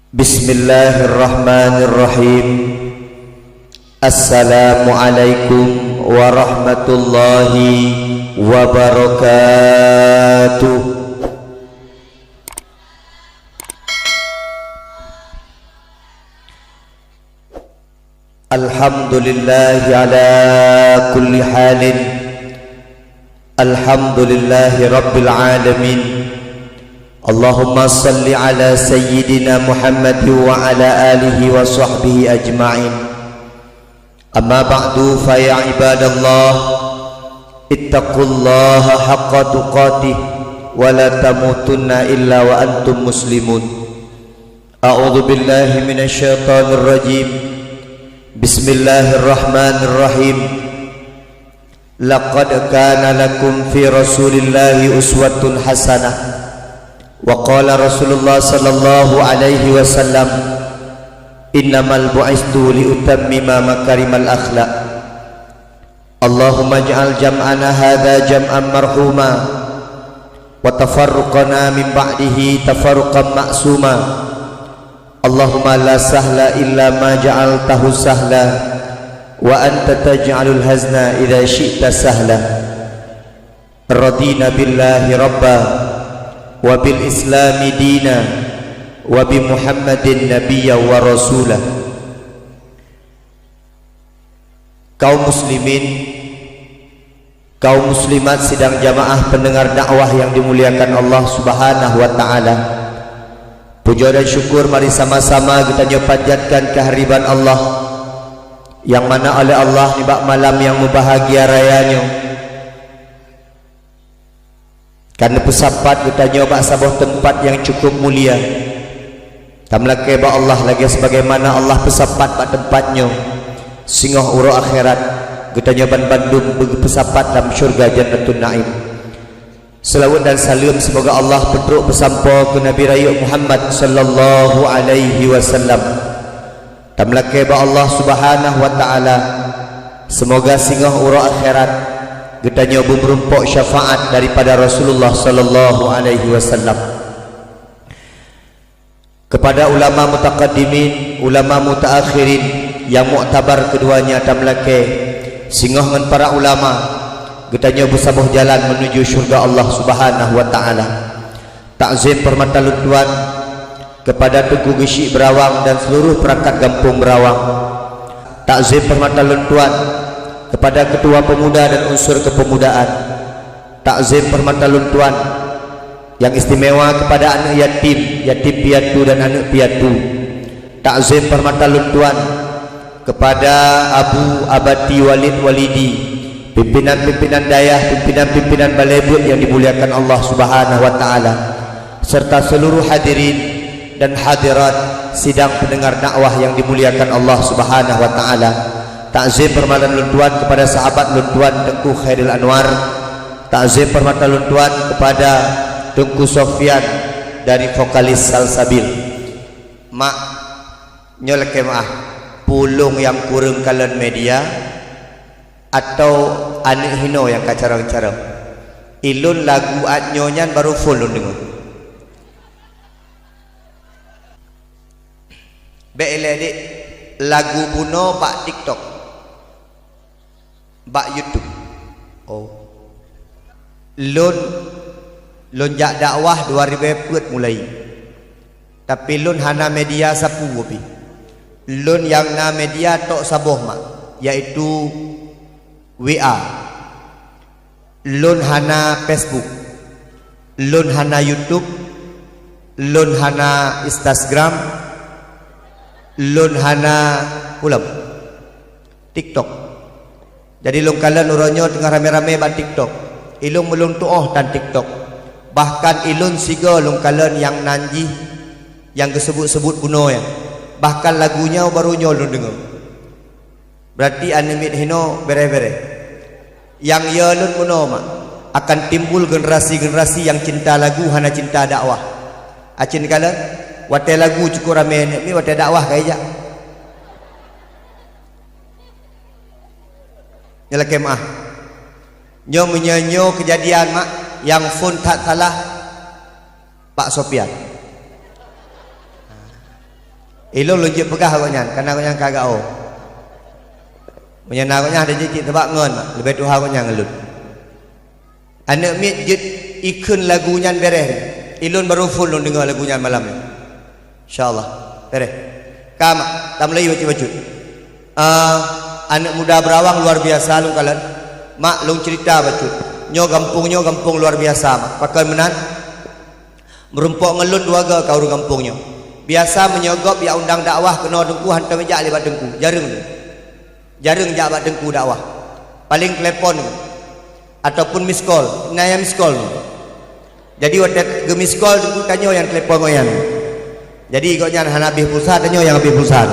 Bismillahirrahmanirrahim. Assalamualaikum warahmatullahi wabarakatuh. Alhamdulillahi ala kulli halin. Alhamdulillahi rabbil alamin. Allahumma salli ala sayyidina Muhammad wa ala alihi wa sahbihi ajma'in. Amma ba'du fa ya ibadallah, ittaqullaha haqqa tuqatih wa la tamutunna illa wa antum muslimun. A'udzu billahi minasy syaithanir rajim. Bismillahirrahmanirrahim. Laqad kana lakum fi Rasulillahi uswatun hasanah. Wa qala Rasulullah sallallahu alaihi wasallam, innamal bu'istu liutammima makarimal akhlaq. Allahumma ij'al jam'ana hadza jam'an marhuma wa tafarruqana min ba'dihi tafarruqan ma'suma. Allahumma la sahla illa ma ja'altahu sahla wa anta taj'alul hazna idza syi'ta sahla. Radina billahi rabba wa bil islami dina wa bi Muhammadin nabiyya wa rasulah. Kaum muslimin, kaum muslimat sidang jamaah pendengar dakwah yang dimuliakan Allah Subhanahu wa taala. Puja dan syukur mari sama-sama kita panjatkan kehadiran Allah yang mana oleh Allah di malam yang membahagia rayanya. Karena pesapat kita nyoba sebuah tempat yang cukup mulia. Tamlake ba Allah lagi sebagaimana Allah pesapat pada tempatnya. Singoh uro akhirat kita nyoban Bandung pesapat dalam syurga Jannatul Naim. Selawat dan salam semoga Allah petruk pesampo ke Nabi Rayu Muhammad sallallahu alaihi wasallam. Tamlake ba Allah Subhanahu wa taala semoga singoh uro akhirat kita nyoba merumpok syafaat daripada Rasulullah sallallahu alaihi wasallam. Kepada ulama mutaqaddimin, ulama mutaakhirin yang muktabar keduanya tamlake singoh dengan para ulama kita nyoba sabuh jalan menuju syurga Allah Subhanahu wa taala. Takzim permata luntuan kepada Tugu Gesik Berawang dan seluruh perangkat kampung Berawang. Takzim permata luntuan kepada ketua pemuda dan unsur kepemudaan. Takzim permata luntuan yang istimewa kepada anak yatim, yatim piatu dan anak piatu. Takzim permata luntuan kepada Abu Abati Walid Walidi, pimpinan-pimpinan dayah, pimpinan-pimpinan balebut yang dimuliakan Allah Subhanahu wa taala, serta seluruh hadirin dan hadirat sidang pendengar dakwah yang dimuliakan Allah Subhanahu wa taala. Takzim permata luntuan kepada sahabat luntuan Tengku Khairil Anwar. Takzim permata luntuan kepada Tengku Sofyan dari vokalis Salsabil. Mak nyoleke maah pulung yang kurang kalian media atau anak hino yang kacarang-carang. Ilun lagu adnyonyan baru full dengar. Be'eledik lagu buno pak TikTok, bak YouTube. Oh, lon jak dakwah 2000 mulai. Tapi lon hana media sapu gopi. Lon yang na media tok saboh mak, yaitu WA. Lon hana Facebook. Lon hana YouTube. Lon hana Instagram. Lon hana ulam TikTok. Jadi long kalian uronyo tengah rame-rame ban TikTok. Ilung melung tuoh dan TikTok. Bahkan ilun siga long kalian yang nanji yang kesebut-sebut buno ya. Bahkan lagunya baru nyolong dengar. Berarti animit hino bere-bere. Yang ya lun buno mak akan timbul generasi-generasi yang cinta lagu hana cinta dakwah. Acin kalian wate lagu cukup rame ni wate dakwah kaya. Nyala kemah nyo menyanyo kejadian mak yang phone tak salah Pak Sopian. Ilung lunjuk pegah agaknya karena agaknya kagak oh. Menyana agaknya ada jejik tebak ngon lebih tuha agaknya ngelut. Anak mit ikun lagunya beres. Ilun baru full lu dengar lagunya malam ni. Insyaallah. Beres. Kama tak Melayu baca-baca. Anak muda berawang luar biasa lung kalian. Mak lung cerita baca. Nyo kampung luar biasa mak. Pakai menan. Merumpok ngelun dua ga kau kampungnya. Biasa menyogop ya undang dakwah kena dengku hantar meja lebat dengku. Jarang jabat dengku dakwah. Paling telepon ataupun miss call. Naya miss call. Jadi waktu miss call dengku tanya yang telepon ngoyan. Jadi ikutnya habis pulsa tanya yang habis pulsa.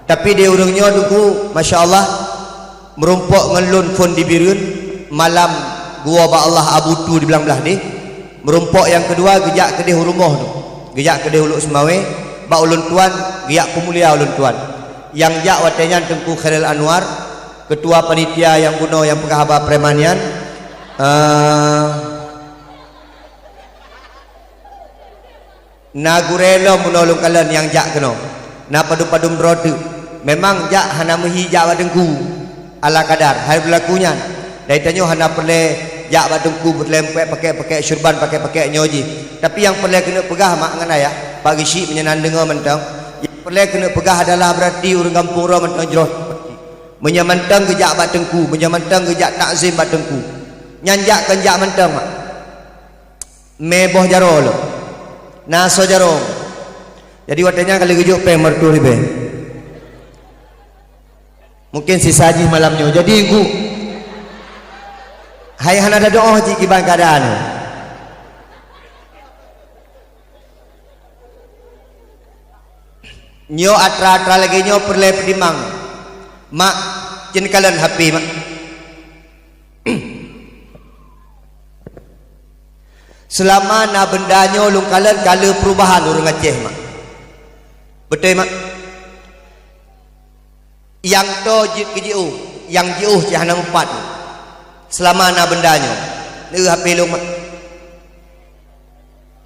Tapi dia urungnya dengku masya-Allah merumpok ngelun phone di birun malam gua ba Allah Abu Tu di belah-belah ni. Merumpok yang kedua gejak kedih rumah tu. Gejak kedih uluk semawe ba ulun tuan giak pemulia ulun tuan. Yang jak watenya Tengku Khairil Anwar, ketua panitia yang kuno yang pegahaba premanian. Nagurelo menolong kalian yang jak keno. Na padu-padu merodu. Memang jak hana mehi jak wadengku ala kadar hal berlakunya. Dari tanyo hana perle jak badengku berlempek pakai syurban pakai nyoji. Tapi yang perlu kena pegah mak ngana ya bagi syik menyenan dengar mentang. Yang perlu kena pegah adalah berarti urang kampung ro mentang jroh. Menyamantang gejak badengku, menyamantang gejak takzim badengku. Nyanjak kenjak mentang mak. Meboh jaro lo. Naso jaro. Jadi watanya kali gejuk pe mertu ribe. Mungkin sisaji malamnya. Jadi ku hai hana ada doa ji kiban keadaan. Nyo atra lagi nyo perle pedimang. Mak jen kalian HP mak. Selama na benda nyo lung kalian kala perubahan urang Aceh mak. Betul mak. Yang to jiu, yang jiu hana empat. Selama na bendanya ni HP long mak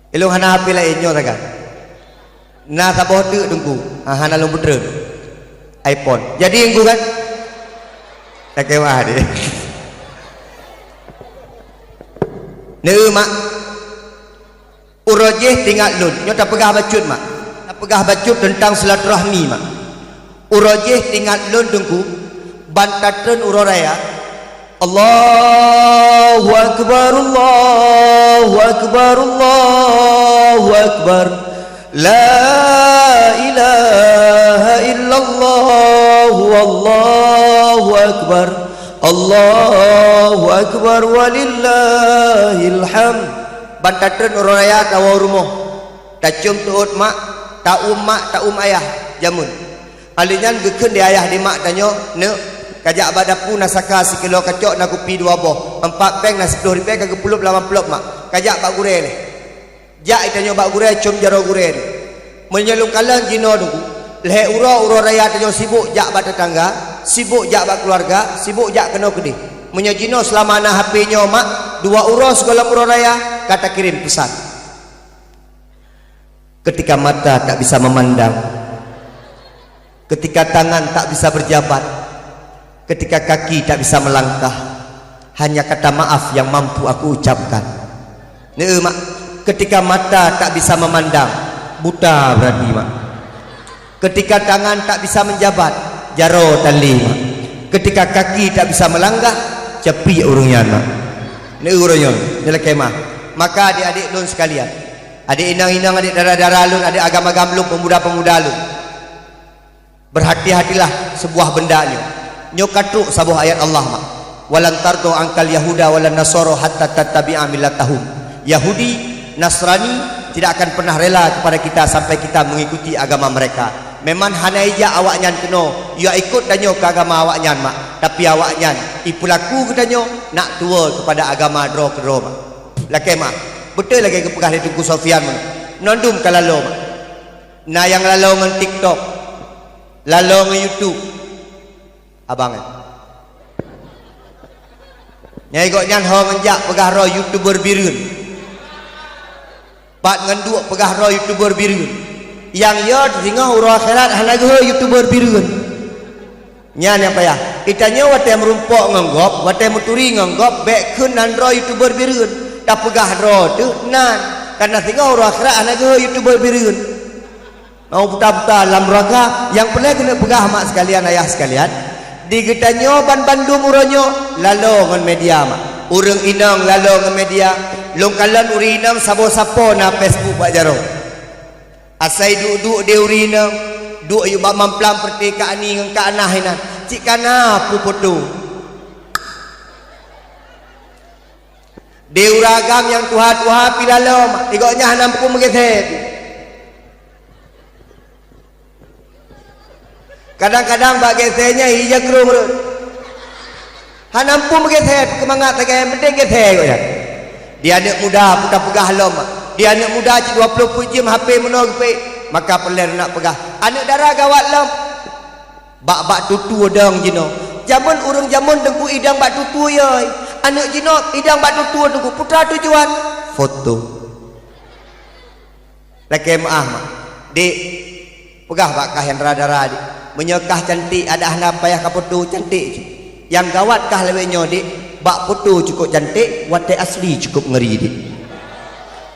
ilong hana HP lain nyo takkan na saboh tu dengku hana long putra iPhone jadi engku kan tak kewah dia ni mak urojeh tinggal lun nyo tak pegah bacut mak tak pegah bacut tentang silaturahmi mak urojeh tinggal lun dengku bantatren uroraya Allahu Akbar Allahu Akbar Allahu Akbar La ilaha illallah Wallahu Akbar Allahu Akbar walillahil hamd. Bantatren orang raya tawa rumah tak cium tuut mak tak ayah jamun alinyan geken di ayah di mak tanya ne kajak badapu nasaka sekilo kacok nak kopi dua boh 4 peng nak 10 ribu kagak pulup 80 mak kajak bak gure ni jak itanya bak gure cum jaro gure ni menyelung kalang jino dulu lehe uro raya tanya sibuk jak bak tetangga sibuk jak bak keluarga sibuk jak kena kedih menyajino selama na HP nya mak 2 uro segala uro raya kata kirim pesan ketika mata tak bisa memandang ketika tangan tak bisa berjabat ketika kaki tak bisa melangkah hanya kata maaf yang mampu aku ucapkan ni mak ketika mata tak bisa memandang buta berarti mak ketika tangan tak bisa menjabat jaro tali mak ketika kaki tak bisa melangkah cepi urungnya mak ni urungnya ni kemah maka adik-adik lun sekalian adik inang-inang adik darah-darah lun adik agama-agama lun pemuda-pemuda lun berhati-hatilah sebuah bendanya nyokatuk sabuh ayat Allah mak walan tardu angkal yahuda walan nasara hatta tattabi'a millatahum Yahudi Nasrani tidak akan pernah rela kepada kita sampai kita mengikuti agama mereka memang hanaija awaknya kena ya ikut danyo ke agama awaknya mak tapi awaknya ipulaku kedanyo nak tua kepada agama dro kedro mak laki mak betul lagi kepegah di Tengku Sofian mak nondum kalalo mak na yang lalau ngan TikTok lalau ngan YouTube abang nyai kok nyan ho ngenjak pegah ro YouTuber birun pat ngenduk pegah ro YouTuber birun yang yo tengah urang akhirat hanaga youtuber bireun nya nya payah itanya wate merumpok nganggop wate muturi nganggop bekeun nandro youtuber bireun da pegah dro teu nan karena tengah urang akhirat hanaga youtuber bireun mau buta-buta dalam rangka yang pernah kena pegah mak sekalian ayah sekalian di getanyo ban Bandung uronyo lalu ngan media mak urang inang lalu ngan media longkalan urinang sabo-sapo na Facebook Pak Jaro asai duduk de urinang duk yu bak mamplam pertikaan ni ngan ka anah hinan cik kana pu foto de uragam yang tuha-tuha pilalom igoknya hanam pu megethet kadang-kadang bak getenya hija kerung hanam pu megethet kemangat tagay penting gethet ya dia anak muda putar pegah lom dia anak muda cik 20 pujim HP menor pe maka peler nak pegah anak darah gawat lom bak tutu dang jino jamun urang jamun dengku idang bak tutu yoi anak jino idang bak tutu dengku putra tujuan foto laki maah mak dik pegah bak kahan radara dik menyekah cantik ada hanap payah ka foto cantik yang gawat kah lewenya dik bak foto cukup cantik wate asli cukup ngeri dik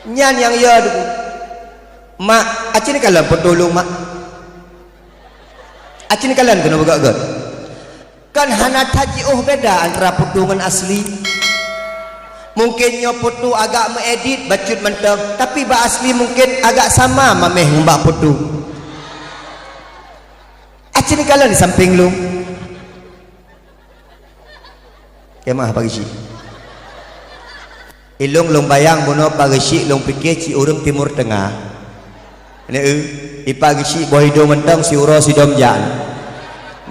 nyan yang ya dulu mak acin kalan foto lu mak acin kalan kena begak kan hana taji beda antara foto dengan asli mungkinnya foto agak mengedit bacut mentang tapi bak asli mungkin agak sama mameh mbak foto acin kalan di samping lu kemah pagi si ilung long bayang bono pagi si long pikir si urang timur tengah ini ipagi si bohido mentang si uro si domjan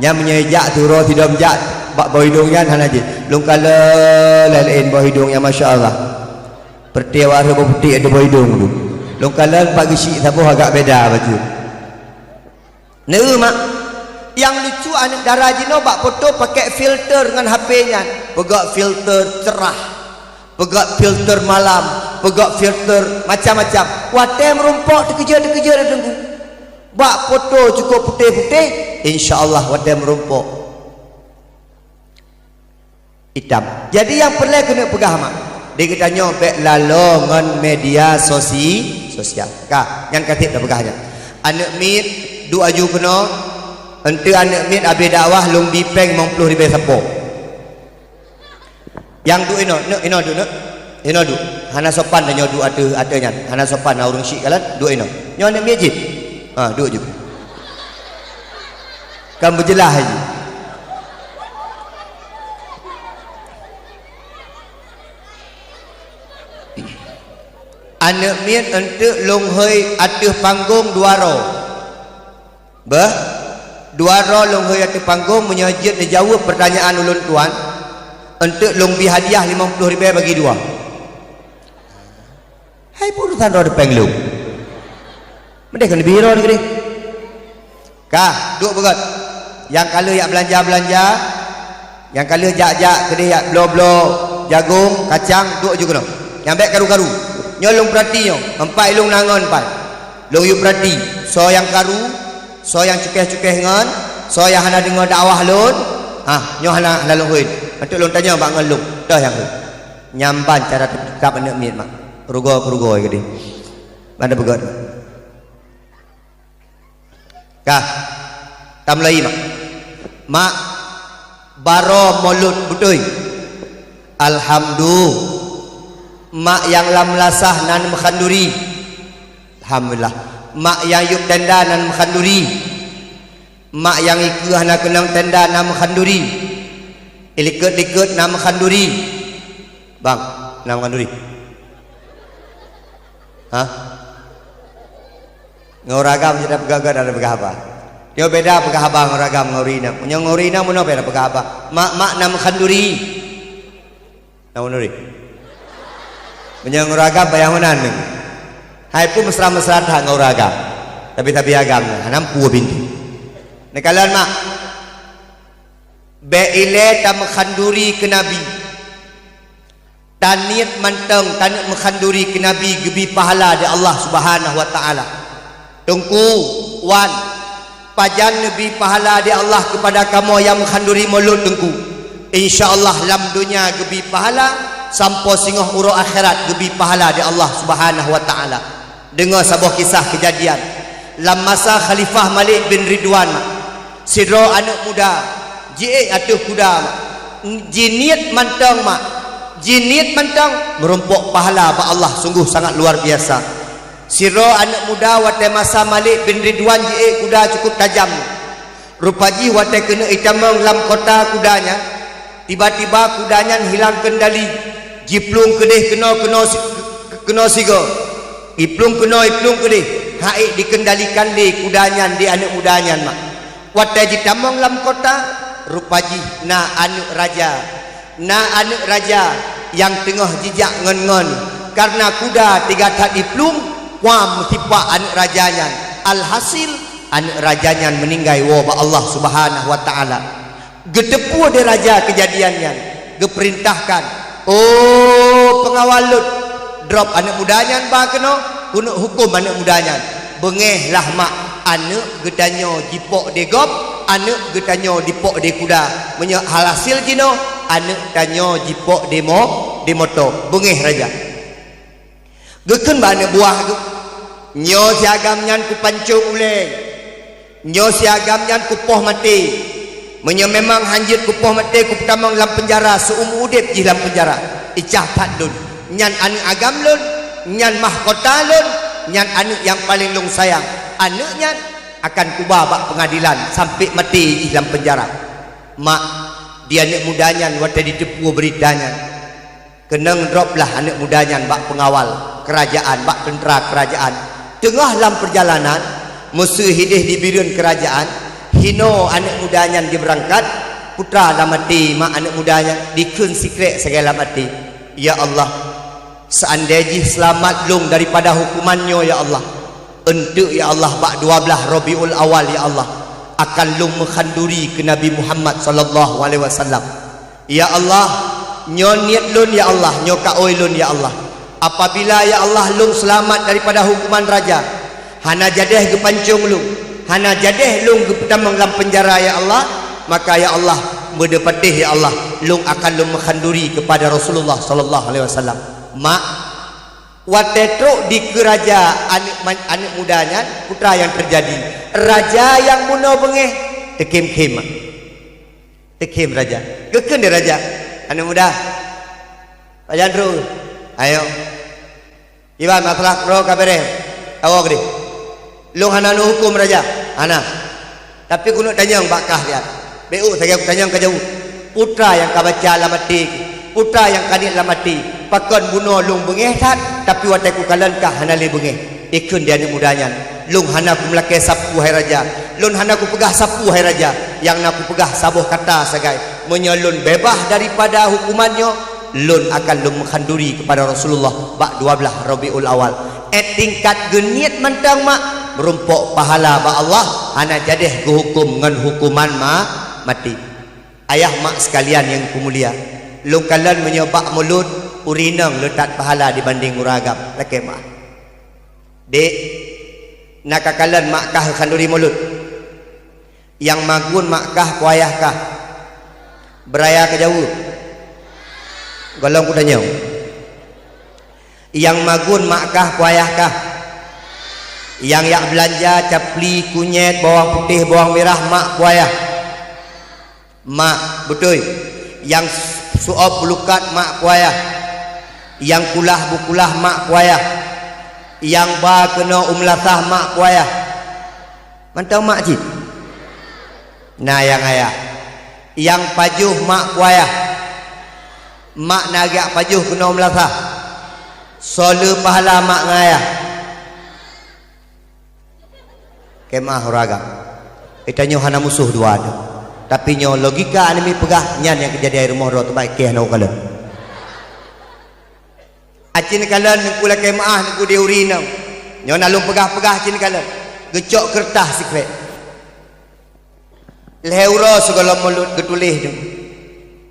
nya menyejak tu uro si domjan bak bohidongnya hana je long kala lalain bohidongnya masya-Allah pertiwa ada putih ada bohidong tu long kala pagi si sabuh agak beda baju ne mak yang lucu anak darah jino bak foto pakai filter dengan HP-nya pegak filter cerah pegak filter malam pegak filter macam-macam wate merumpok terkejar dengku bak foto cukup putih-putih insya-Allah wate merumpok hitam jadi yang perlu kena pegah mak dia kita nyobek lalongan media sosial kah yang katip dah pegahnya anak mit du aju kena ente anak mit abi dakwah long bipeng 50 ribu sapo yang du ino du hana sopan dah nyodu adanya hana sopan urang syik kalan du ino nyo anak mit je ha du je kan berjelah haji anak mit ente long hei atuh panggung duaro bah dua rolong hoya te panggung menyajid dijawab pertanyaan ulun tuan untuk lombi hadiah 50.000 bagi dua hai purusan ro depeng lu mendek kan biro ni gede kah duk begat yang kalau yak belanja yang kalau jak gede yak blo jagung kacang duk juga no yang baik karu nyolong perhati nyo empat ilung nangon pan long yu perhati so yang karu so yang cukeh-cukeh ngan so yang hana dengar dakwah lun nyo hana lalu huid untuk lun tanya bang ngelung dah yang nyamban cara tetap anak miat mak rugo gede mana begat kah tamlai mak baro mulut betul alhamdulillah mak yang lam lasah nan mekhanduri alhamdulillah mak yang yuk tenda nan mekhanduri mak yang ikut hana kenang tenda nan mekhanduri ilikut nan mekhanduri bang nan mekhanduri ngoragam tidak pegagan ada pegahaba dia beda pegahaba ngoragam ngorina punya ngorina mana beda pegahaba mak nan mekhanduri nan mekhanduri punya ngoragam bayang mana hai pun mesra-mesra dah ngoragam tapi agam hanam pu binti nekalan mak beile tam khanduri ke nabi tanit manteng tanit mekhanduri ke nabi gebi pahala di Allah Subhanahu wa taala Tungku wan pajan lebih pahala di Allah kepada kamu yang menghanduri mulut tungku. InsyaAllah lam dunia lebih pahala, sampai singoh urut akhirat lebih pahala di Allah Subhanahu wa ta'ala. Dengar sebuah kisah kejadian lam masa Khalifah Malik bin Ridwan, sidro anak muda je atuh kuda jinit mantang mak, jinit mantang merumpuk pahala ba Allah sungguh sangat luar biasa. Siro anak muda wate masa Malik bin Ridwan je kuda cukup tajam, rupaji wate kena itamang lam kota kudanya, tiba-tiba kudanya hilang kendali, jiplung kedih kena sigo, iplung kedih hai dikendalikan di kudanya di anak mudanya mak. Wate jitamang lam kota rupaji na anak raja yang tengah jijak ngon-ngon karena kuda tiga tak diplung wam tipa anak rajanya. Alhasil anak rajanya meninggal wa Allah Subhanahu wa ta'ala. Gedepu de raja kejadiannya, geperintahkan oh pengawal lut drop anak mudanya ba kena guna hukum anak mudanya. Bengehlah mak anak getanyo jipok de gop, anak getanyo dipok de kuda. Menyo halasil jino anak tanyo jipok de motor. Bengeh raja. Geken ba anak buah tu. Nyo siagam nyan ku pancung uleng. Nyo siagam nyan ku poh mati. Menyo memang hanjit ku poh mati ku pertamang dalam penjara seumur udip di dalam penjara. Icah tak dun. Nyan anak agam lun, nyan mahkota lun, nyan anak yang paling long sayang. Anaknya akan kubah bak pengadilan sampai mati di dalam penjara. Mak dia anak mudanya waktu ditepu beritanya kenang drop lah anak mudanya bak pengawal kerajaan, bak tentera kerajaan. Tengah dalam perjalanan musuh hidih di birun kerajaan, hino anak mudanya dia berangkat, putra dah mati, mak anak mudanya dikun secret segala mati. Ya Allah, seandainya selamat lung daripada hukumannya ya Allah, untuk ya Allah bak 12 Rabiul Awal ya Allah akan lung menghanduri ke Nabi Muhammad sallallahu alaihi wasallam. Ya Allah, nyo niat lun ya Allah, nyo kaoi lun ya Allah. Apabila ya Allah lung selamat daripada hukuman raja, hana jadeh ke pancung lung, hana jadeh lung ke pertamang dalam penjara ya Allah, maka ya Allah mendapatih ya Allah lung akan lung menghanduri kepada Rasulullah sallallahu alaihi wasallam. Mak watetro di kerajaan anak mudanya putra yang terjadi raja yang muno bengeh tekim raja geken dia raja anak muda Pak Jandru ayo Iwan masalah ro kabere awak di lu hana nu hukum raja hana tapi kuno tanyang bakah dia bu saya tanyang ke jauh putra yang kabaca lamati putra yang kadit lamati pakon bunuh lung bengeh tak tapi watai ku kalankah hana le bengeh ikun dia anak mudanya lung hana ku melakai sapu hai raja, lun hana ku pegah sapu hai raja, yang nak ku pegah sabuh kata sagai menyelun bebas daripada hukumannya, lun akan lun menghanduri kepada Rasulullah bak 12 Rabiul Awal. Tingkat geniat mentang mak merumpuk pahala ba Allah hana jadeh ke hukum ngan hukuman mati. Ayah mak sekalian yang kumulia, lung kalian menyebak mulut urinang letak pahala dibanding uragam laki mak. Dek nak kalian makkah khanduri mulut yang magun makkah kuayahkah beraya ke jauh golong ku tanya yang magun makkah kuayahkah yang yak belanja capli kunyit bawang putih bawang merah mak kuayah mak betul yang suop lukat mak kuayah yang kulah bukulah mak kuayah yang ba kena umlatah mak kuayah mantau mak cik nah yang ayah yang pajuh mak kuayah mak nagak pajuh kena umlatah solu pahala mak ngayah kemah ragam itanya hana musuh dua ada tapi nyo logika animi pegah nyan yang kejadian rumah ro terbaik keh nau kala acin kalian niku la kemah niku diurinam nyo nalung pegah-pegah acin kalian gecok kertas sikret leuro segala mulut getulih tu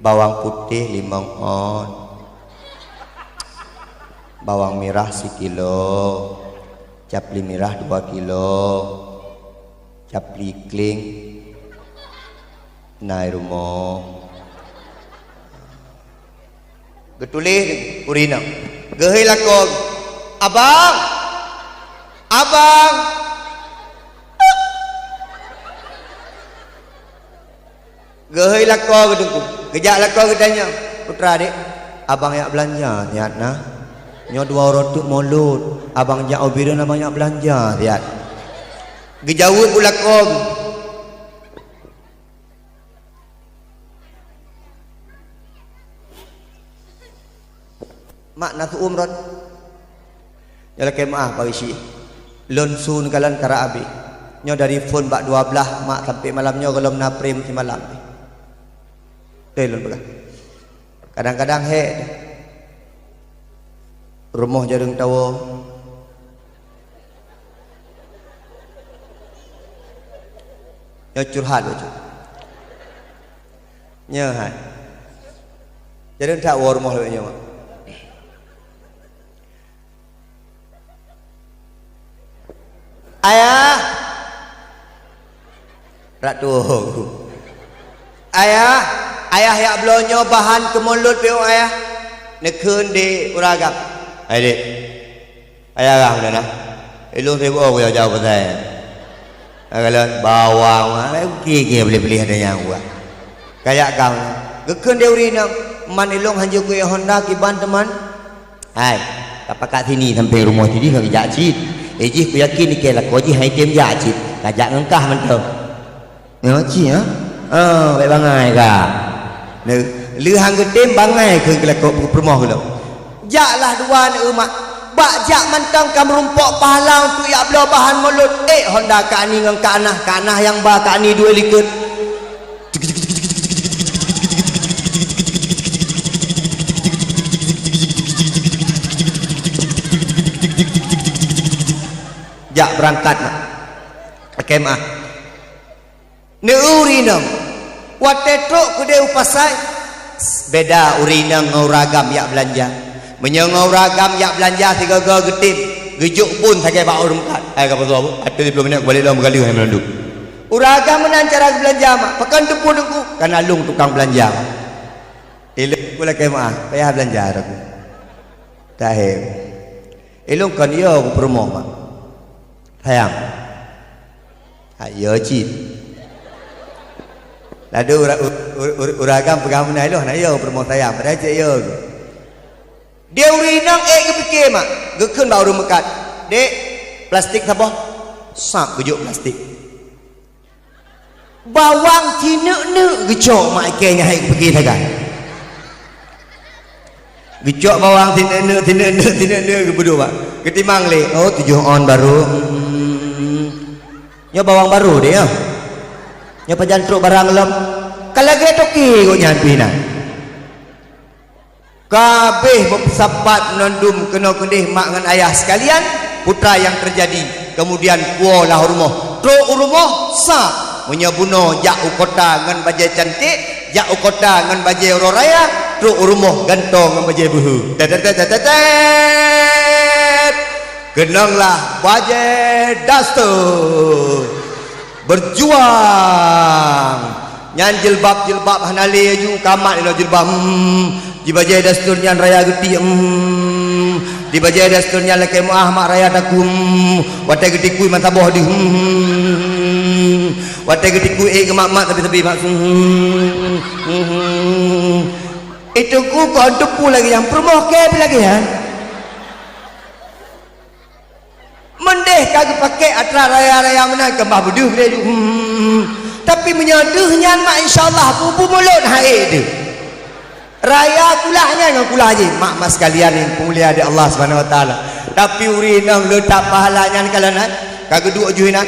bawang putih 5 on bawang merah 1 kilo capli merah 2 kilo, capli kling nai rumah getulih urina gehei lakon abang gehei lakon gedungku gejak lakon gedanya putra adik abang yang belanja lihat nah nyo 2 rotuk mulut abang jak obira namanya belanja lihat gejawut ulakon mak natu umrot jala kemah bagi si lonsun kalan kara abi nyo dari phone bak 12 mak sampai malam nyo kalau naprim si malam telon belah kadang-kadang he rumah jarang tahu nyo curhat lucu nyo hai jarang tahu rumah lu nyo mak ayah ratu ayah ya belonyo bahan ke mulut pe ayah nekun di uragam adik ayah gam dah ilung sibuk aku jauh pasal kalau bawang gigi beli ada yang buat kayak kau gekun di urina man ilung hanju ku Honda kiban teman hai tapak sini sampai rumah sini kau jak cit Eji ku yakin ni kela ko ji hai tem ya cit kajak ngengkah man tu. Nyo ci ha. Baik bangai ka. Ne lu hang ke tem bangai ke kela ko permoh lu. Jaklah dua ni umat. Bak jak mantang kam rumpok pahala untuk ya belo bahan mulut. Honda ka ni ngang kanah yang ba ka ni 2 likut. Jak berangkat nak kemah ne urinang watetrok kude upasai beda urinang ngauragam yak belanja menyengauragam yak belanja 3 getin gejuk pun saja bak urumkat ka pasal apa ada 10 minit balik dalam kali hai melanduk uragam menan cara belanja mak pekan depu dengku kan alung tukang belanja elok pula kemah payah belanja aku tahir elok kan yo aku promo mak sayang ayo cip lalu uragam pegang menai loh na yo promo sayang pada cik yo dia urinang kepikir mak gekun baru mekat dek plastik apa sak gejuk plastik bawang tina gecok mak ikenya hai pergi tagan gecok bawang tina berdua mak ketimang le oh 7 on baru nyo bawang baru dia nyo pajantruk barang lem kalau ge toki kok nyampi nah kabeh bersahabat menandum kena kendih mak dengan ayah sekalian putra yang terjadi kemudian kuolah rumah truk rumah sa menyabuno jak ukota dengan bajai cantik jak ukota dengan bajai roraya truk rumah gantong dengan bajai buhu kenanglah bajai dastur berjuang nyan jilbab hanali aju kamat ilo jilbab di bajai dastur nyan raya geti di bajai dastur nyan leke muah mak raya dakum watai geti kui mantaboh di watai geti kui kemak tapi mak itu ku kau depu lagi yang promoh ke lagi ya mendeh kagak pakai atra raya mana kembah beduh dia tapi menyaduhnya mak insyaallah bubu mulut hai dia raya kulahnya dengan kulah je mak mas sekalian yang mulia di Allah Subhanahu wa taala tapi urinang letak pahalanya kalian kagak duk juinan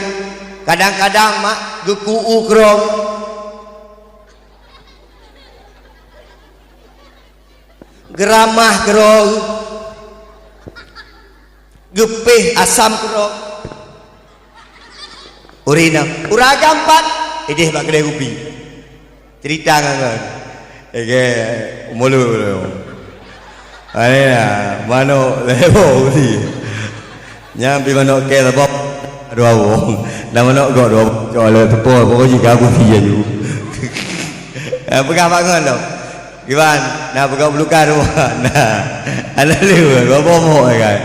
kadang-kadang mak gekuu krong geramah krong gepih asam kerok urina uragam 4 idih bak kedai kopi cerita kan mulu ana mano lewo si Yang pi manok ke sebab dua wong. Dah manok gok dua kalau tepo pokok jika aku dia ju. Pegang bangun tu. Gimana? Nah pegang belukan rumah. Nah. Ada lu dua pomok kan.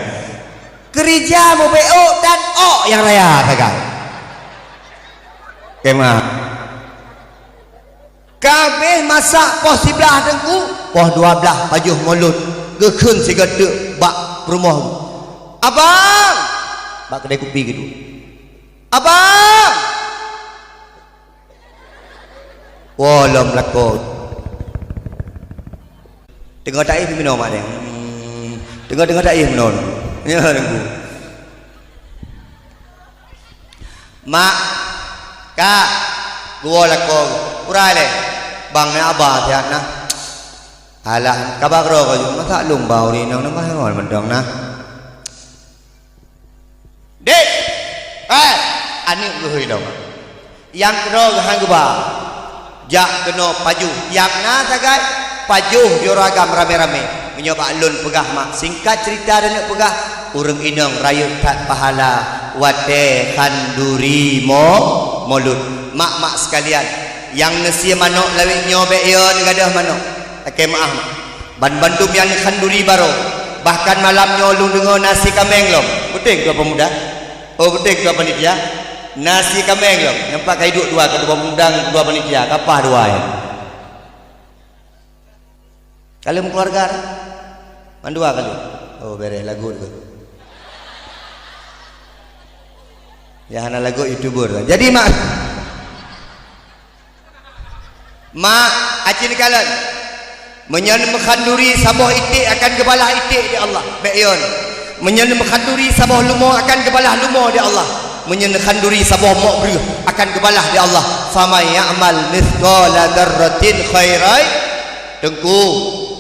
Kerja mau BO dan O yang raya kan. Kemah. Kabeh masak pos 11 dengku, pos 12 pajuh mulut. Gekeun sigedek bak rumah. Abang. Bak kedai kopi gitu. Abang. Walam lakon. Tengok tak air minum mak dia. Tengok tak air minum. Ya dengku. Mak, kak, gua lakon. Urai le. Bang ni abah tiap nah. Alah, kabar ro kau juga tak lumbau ni nang nama hal mendong nah. Dek, ani gehoi dong. Yang ro hang gua. Jak kena paju. Yang na sagai paju dioragam rame-rame. Menyoba alun pegah mak. Singkat cerita dan nak pegah. Urang inang rayut tak pahala. Wate khanduri molut. Mak-mak sekalian. Yang nasi manok lawik nyobek yon gadah manok. Okey maaf. Ban bandum yang khanduri baro. Bahkan malam nyolung dengar nasi kameng lom. Betul ke pemuda? Oh betul ke panitia? Nasi kameng lom. Nampak kai duduk dua ke dua pemuda dua panitia. Kapah dua ya. Kalau keluarga mandua kali. Oh beres lagu tu. Ya hana lagu YouTuber. Jadi mak acin kalan menyan mekhanduri sabuh itik akan kebalah itik di Allah bayon menyan mekhanduri sabuh lumo akan kebalah lumo di Allah menyan mekhanduri sabuh mukbrih akan kebalah di Allah fama ya'mal mithqala dzarratin khairai tengku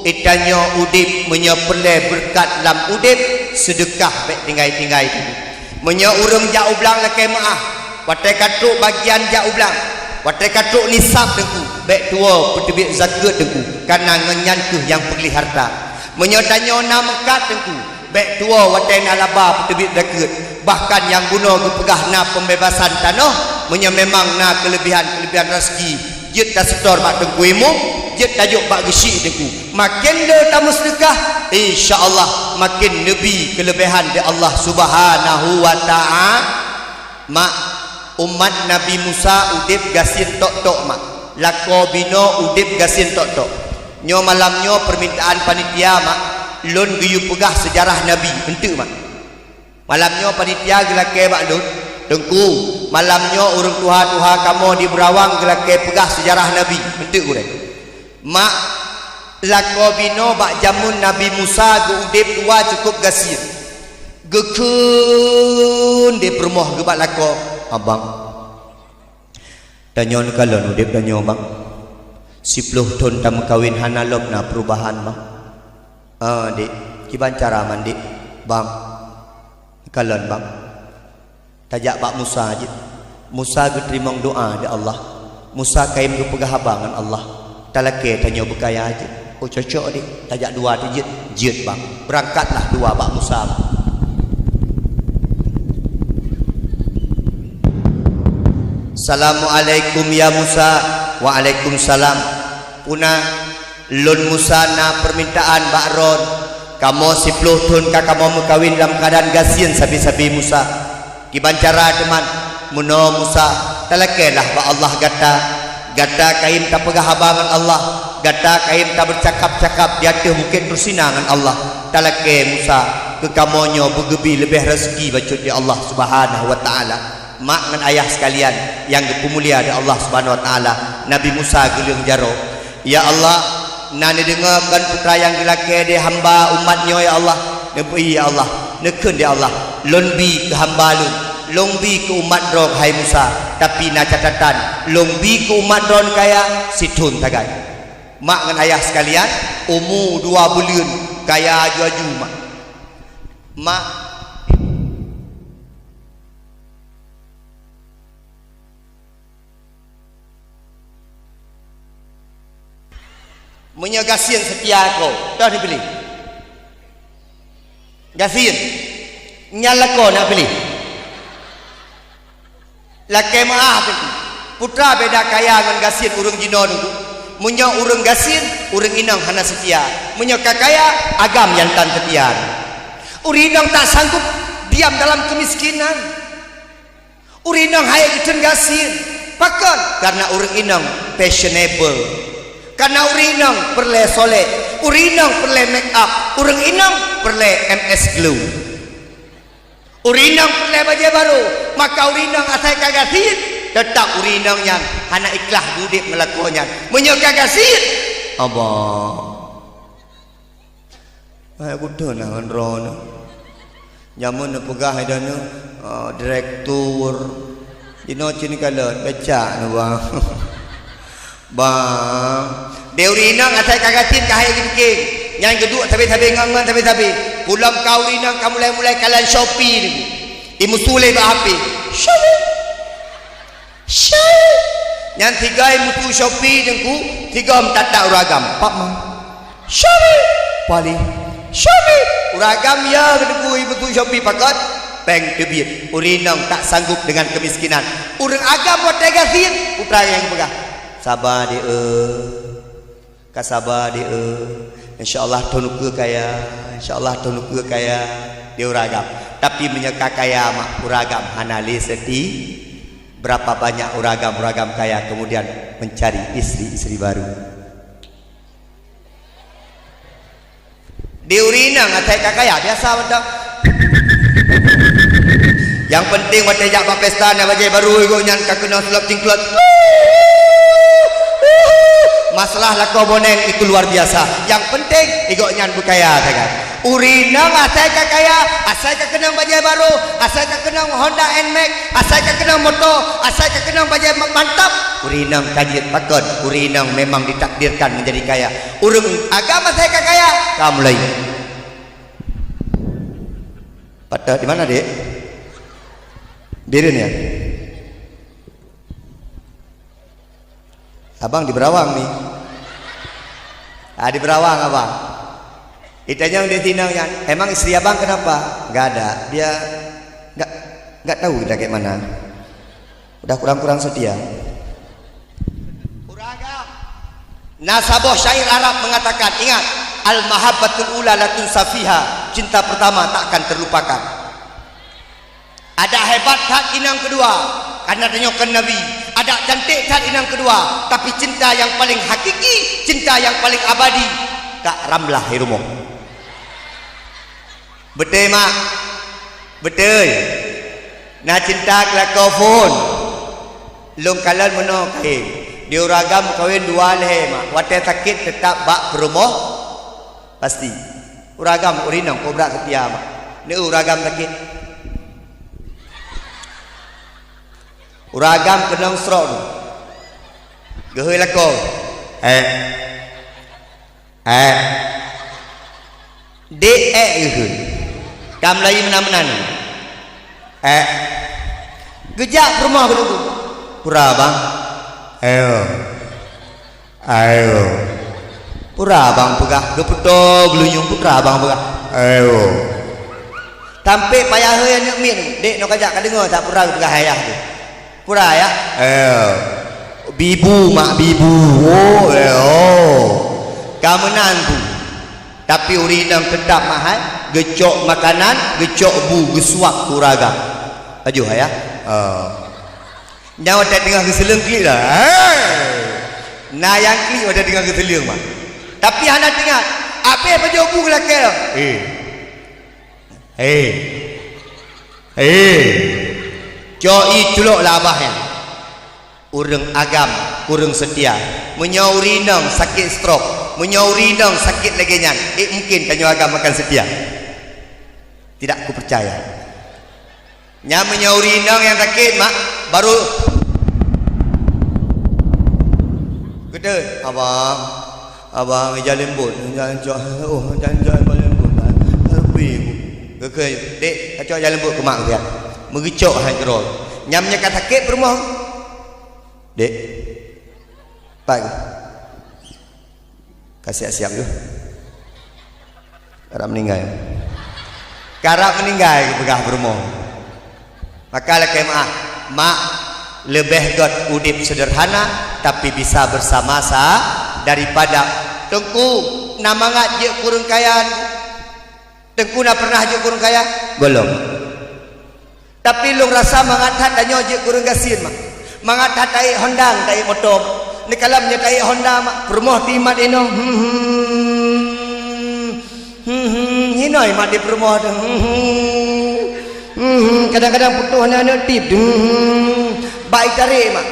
itanyo udip menyepele berkat lam udip sedekah baik tinggai-tinggai tu menyo urang jak ublang lakai maah watai katruk bagian jak ublang watai katruk nisab tengku baik tua bertebik zakat tengku karena ngenyankuh yang perli harta menyodanyo namakat tengku baik tua watai nalaba bertebik zakat bahkan yang guna kepegah na pembebasan tanah memang na kelebihan rezeki jit tak setor mak tengku imum jit tajuk bak gesik tengku makin le tamu sedekah insyaallah makin nabi kelebihan di Allah Subhanahu wa taala mak umat Nabi Musa udip gasin tok-tok mak lako bino udip gasin tok-tok nyo malamnyo permintaan panitia mak lun giyu pegah sejarah Nabi hentu mak malamnyo panitia gelake mak lun tengku malamnyo urang tuha-tuha kamu di Berawang gelake pegah sejarah Nabi hentu gure mak lako bino bak jamun Nabi Musa ge udip dua cukup gasin gekun di permoh gebak lako abang danyon kalon udip danyo bang 10 tahun tam kawin hanalop na perubahan bang dik kiban cara mandi bang kalon bang tajak bak Musa aja Musa terima doa di Allah Musa kaim ke pegahabangan Allah talake tanyo bekaya aja oh cocok dik tajak dua tu jit bang berangkatlah dua bak Musa bang. Assalamualaikum ya Musa. Waalaikumsalam. Punah lun Musa na permintaan bakron. Kamu 10 tahun kamu mengkawin dalam keadaan gasian sabi-sabi Musa. Kibancara teman muno Musa talakelah ba Allah gata kain tak pegah habangan Allah gata kain tak bercakap-cakap di atas bukit persinangan Allah talake Musa ke kamonyo bergebi lebih rezeki bacut di Allah Subhanahu wa taala. Mak dan ayah sekalian yang dipemulia di Allah Subhanahu wa taala Nabi Musa geuleuh jaro ya Allah nani dengarkan putra yang gelake di hamba umatnya ya Allah nebi ya Allah nekeun ya Allah lonbi ke hamba lombi ke umat ron hai Musa tapi na catatan lombi ke umat ron kaya situn tagai mak dan ayah sekalian umur 2 bulan kaya aju-aju mak menyagasin setia kau dah dibeli gasin Nyalako nak pilih. Laki maaf tu. Putra beda kaya dengan gasir urang jino tu. Munyo urang gasir, urang inang hana setia. Munyo kakaya agam yang tan tetian. Urinang tak sanggup diam dalam kemiskinan. Urinang hayat iten gasir. Pakan karena urang inang fashionable. Karena urinang perle soleh, urinang perle make up, urang inang perle MS Glow. Urinang perle baju baru, maka urinang asai kagasin, tetap urinang yang hana ikhlas gudik melakukannya. Menyo kagasin, abang. Ay kudu na ron. Nyamun na pegah dana direktur. Dino cini kala baca na bang. Bang, deurinang asai kagasin kahai gengking. Yang kedua tabi-tabi ngangan tabi-tabi. Pulang kau rinang kamu mulai kalan Shopee ni. Imu sule ba api. Shopee. Yang tiga imu tu Shopee dengku, tiga tata uragam. Pak mang. Shopee. Pali. Shopee. Uragam ya dengku imu tu Shopee pakat. Bank debit. Urinang tak sanggup dengan kemiskinan. Urang agam buat tegasin. Putra yang pegah. Sabar dia. Kasabar dia. InsyaAllah tunuku kaya. InsyaAllah tunuku kaya. Dia uragam. Tapi menyeka kaya mak uragam hanali seti. Berapa banyak uragam-uragam kaya kemudian mencari istri-istri baru. Dia urinang atai kakaya biasa betul. Yang penting waktu jak pesta nak baju baru ikut nyan kakena sulap cingklat. Masalah lako boneng itu luar biasa. Yang penting ikut nyan bukaya kan. Urinang asai kakaya, asai kakenang baju baru, asai kakenang Honda NMAX, asai kakenang motor, asai kakenang baju mantap. Urinang kajit pakon, urinang memang ditakdirkan menjadi kaya. Urung agama saya kakaya, kamu lain. Pada di mana, Dek? Birin ya. Abang di Berawang nih. Di Berawang abang. Itanya udah tinang yang. Emang istri abang kenapa? Gak ada. Dia nggak tahu udah kayak mana. Udah kurang-kurang setia. Uragam. Nasabah syair Arab mengatakan, ingat, al-mahabbatul ula latun safiha. Cinta pertama tak akan terlupakan. Ada hebat tak inang kedua karena tenyokan Nabi. Ada cantik tak inang kedua, tapi cinta yang paling hakiki, cinta yang paling abadi, Kak Ramlah Hirumo. Betul mak? Betul. Nah cinta kelakau phone. Long kalan meno kain. Di uragam kawin dua leh mak. Watai sakit tetap bak ke rumah. Pasti. Uragam urinang kobra setia mak. Ni uragam sakit. Uragam kenang serok tu. Gehui lakau. Dek gehui. Kam lagi menang-menang. Gejak rumah ke tu. Pura bang. Ayo. Pura bang pegah. Geputo gelunyung pura bang pegah. Ayo. Tampe payah yang nyuk min. Dek nak ajak ka dengar tak pura pegah ayah tu. Pura ya. Bibu mak bibu. Kamu nantu. Tapi urinang tetap mahal. Gecok makanan, gecok bu, gesuak kuraga. Ajuh ya. Nyawa tak tengah keseleng klik lah. Nah yang klik ada tengah keseleng mak. Tapi anak tengah. Apa yang baju bu lelaki tu? Joi culok lah abahnya. Urang agam, urang setia. Menyaurinang sakit stroke, menyaurinang sakit legenyan. Mungkin kanyo agam akan setia. Tidak aku percaya. Nya menyaurinang yang sakit mak baru gede abang jalan lembut jalan lembut tapi ke dek kacau jalan lembut ke mak dia mengecok hai kerol nyamnya kata sakit rumah dek pak kasih siap tu orang meninggal Karap meninggal pegah bermoh. Maka laki mak lebih got udip sederhana tapi bisa bersama-sama daripada tengku nama ngajak kurung kaya. Tengku nak pernah je kurung kaya? Belum. Tapi lu rasa mangathat dan nyojek kurung gasin mak. Mangathat tai hondang tai motor. Ni kalam nya tai honda mak. Permoh timat ino. Hinoi mak di permoh tu. Kadang-kadang putuh anak tip. Baik tarik mak.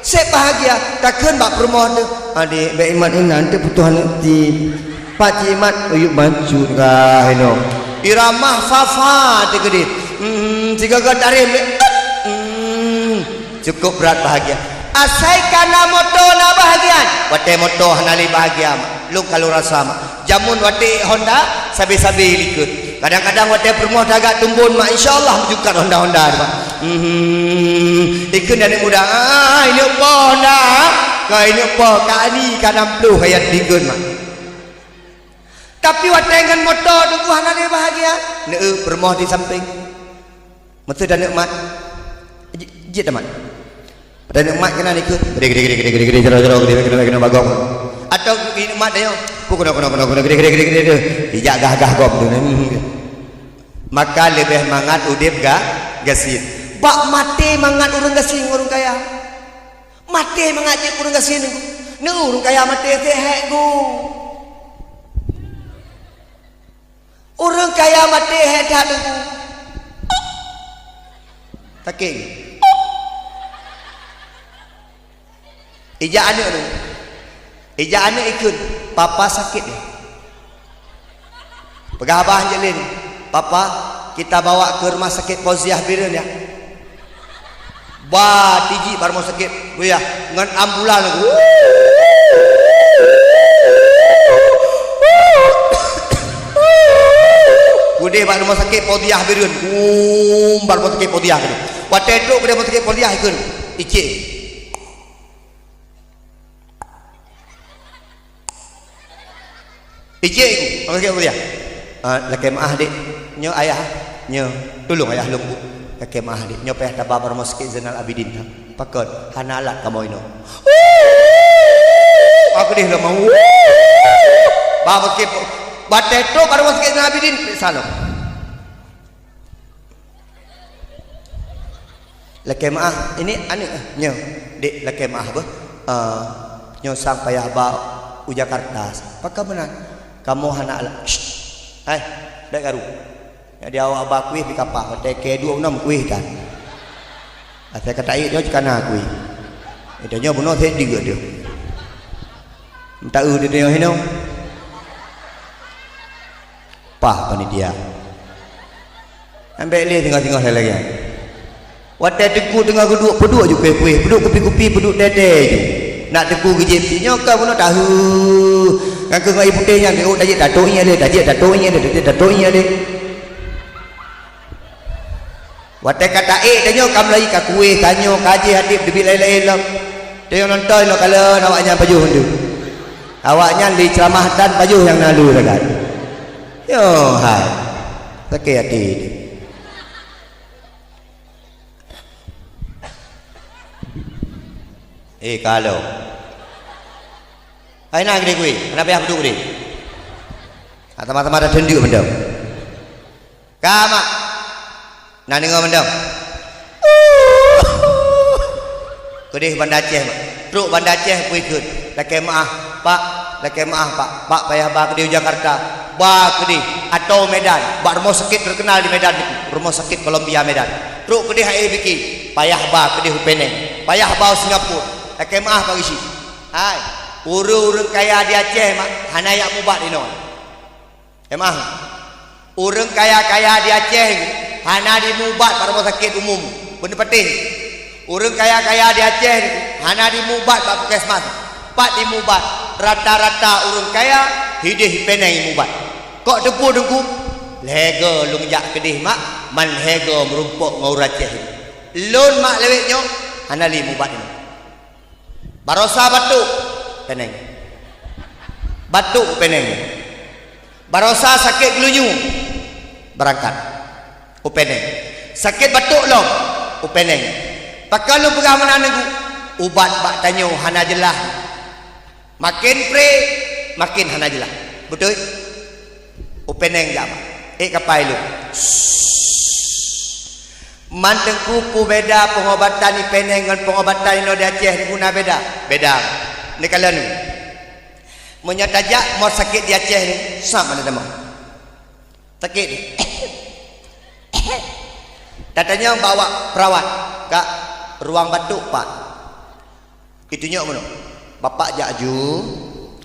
Saya bahagia. Takkan mak permoh tu. Adik baik imat ini nanti putuh anak tip. Pak Cimat uyuk baju kah ino. Iramah fafa tegedit. Jika kau tarik cukup berat bahagia. Asai kana moto na bahagian. Wate moto hanali bahagia. Lu kalau rasa mak. Jamun wate Honda sabi-sabi likut. Kadang-kadang wate permoh agak tumbun mak insyaallah juga Honda-Honda mak. Ikut dari muda. Ini apa Honda? Kau ini apa? Kani kana pelu hayat digun mak. Tapi watengan motor tunggu hanane bahagia. Neu permoh di samping. Mesti dan nikmat. Jit amat. Pada nikmat kena ikut. Gede jero-jero kena bagong. Atau nikmat dia. Ku kena gede. Dijak gah-gah gom tu. Maka lebih mangat udip gasin. Bak mati mangat urang gasin urang kaya. Mati mangat je urang gasin. Neu urang kaya mati teh go. Orang kaya mati hedat tu. Taking. Ija anak tu. Ija anak ikut. Papa sakit dia. Pegah abah jelin. Papa, kita bawa ke rumah sakit Fauziah Biren ya. Bah, tiji baru mau sakit. Bu ya, dengan ambulan aku. Kude bak rumah sakit Fauziah Biren. Bar rumah sakit Fauziah Biren. Wate tu kude rumah sakit Fauziah ikun. Icik. Icik iku rumah sakit Fauziah. Laki maah dik. Nyo ayah. Nyo tolong ayah lumbu. Laki maah dik. Nyo payah tabah rumah sakit Zainal Abidin. Pakon hanalat kamu ino. Aku deh mau. Bawa sakit Bateto baru masuk ke Nabi Din salam. Laki maah ini ane nyo dek laki maah bah nyo sang payah ba u Jakarta. Pakah benar kamu hana ala. Hai dak garu. Ya dia awak ba kuih di kapah te ke 26 kuih kan. Saya kata ai dia kana kuih. Itu nyo bunuh saya juga dia. Minta dia hino. Pah panitia. Ambil dia tengah-tengah lagi. Wadah teku tengah peduk je kuih. Peduk kupi-kupi, peduk dede je. Nak teku ke JP nyoka pun tahu. Ngaku ngai putihnya dia oh dajik datonya dia. Wadah kata dia nyoka lagi ka kuih kanyo kaji hadip debi lain-lain lah. Dia nonton lo kalau awaknya baju hendu. Awaknya li ceramahtan baju yang nalu dekat. Yo hai sakit hati kalau hai nak gede kui kenapa yang duduk gede teman-teman ada dendi benda kama nak dengar benda gede Bandar Aceh truk Bandar Aceh kui ikut laki maaf pak payah bak di Jakarta ba kedi atau Medan bak rumah sakit terkenal di Medan itu rumah sakit Kolombia Medan truk kedi hai biki payah ba kedi Penang payah ba Singapura maaf bagi si hai urang kaya di Aceh mak hanayak mubat ino maaf urang kaya di Aceh hana di mubat pada rumah sakit umum bener petih urang kaya di Aceh hana di mubat pak puskesmas pak di mubat rata-rata urang kaya hidih Penang mubat kok dengku lega lu ngejak kedih mak man hega merumpuk ngau Aceh lun mak leweknya hanali mubat ini barosa batuk Penang barosa sakit gelunyu berangkat upeneng. Sakit batuk lo upeneng. Pakai lu pergi mana negu ubat bak tanyo hana jelah. Makin pre makin hana jelah. Betul? Upeneng jam. Kapai lu. Manteng kuku beda pengobatan di peneng dengan pengobatan di Aceh di guna beda. Beda. Ni kalau ni. Menyatajak mau sakit di Aceh ni sama ada demam. Sakit. Datanya bawa perawat ke ruang batuk pak. Itunya mana? Bapak jaju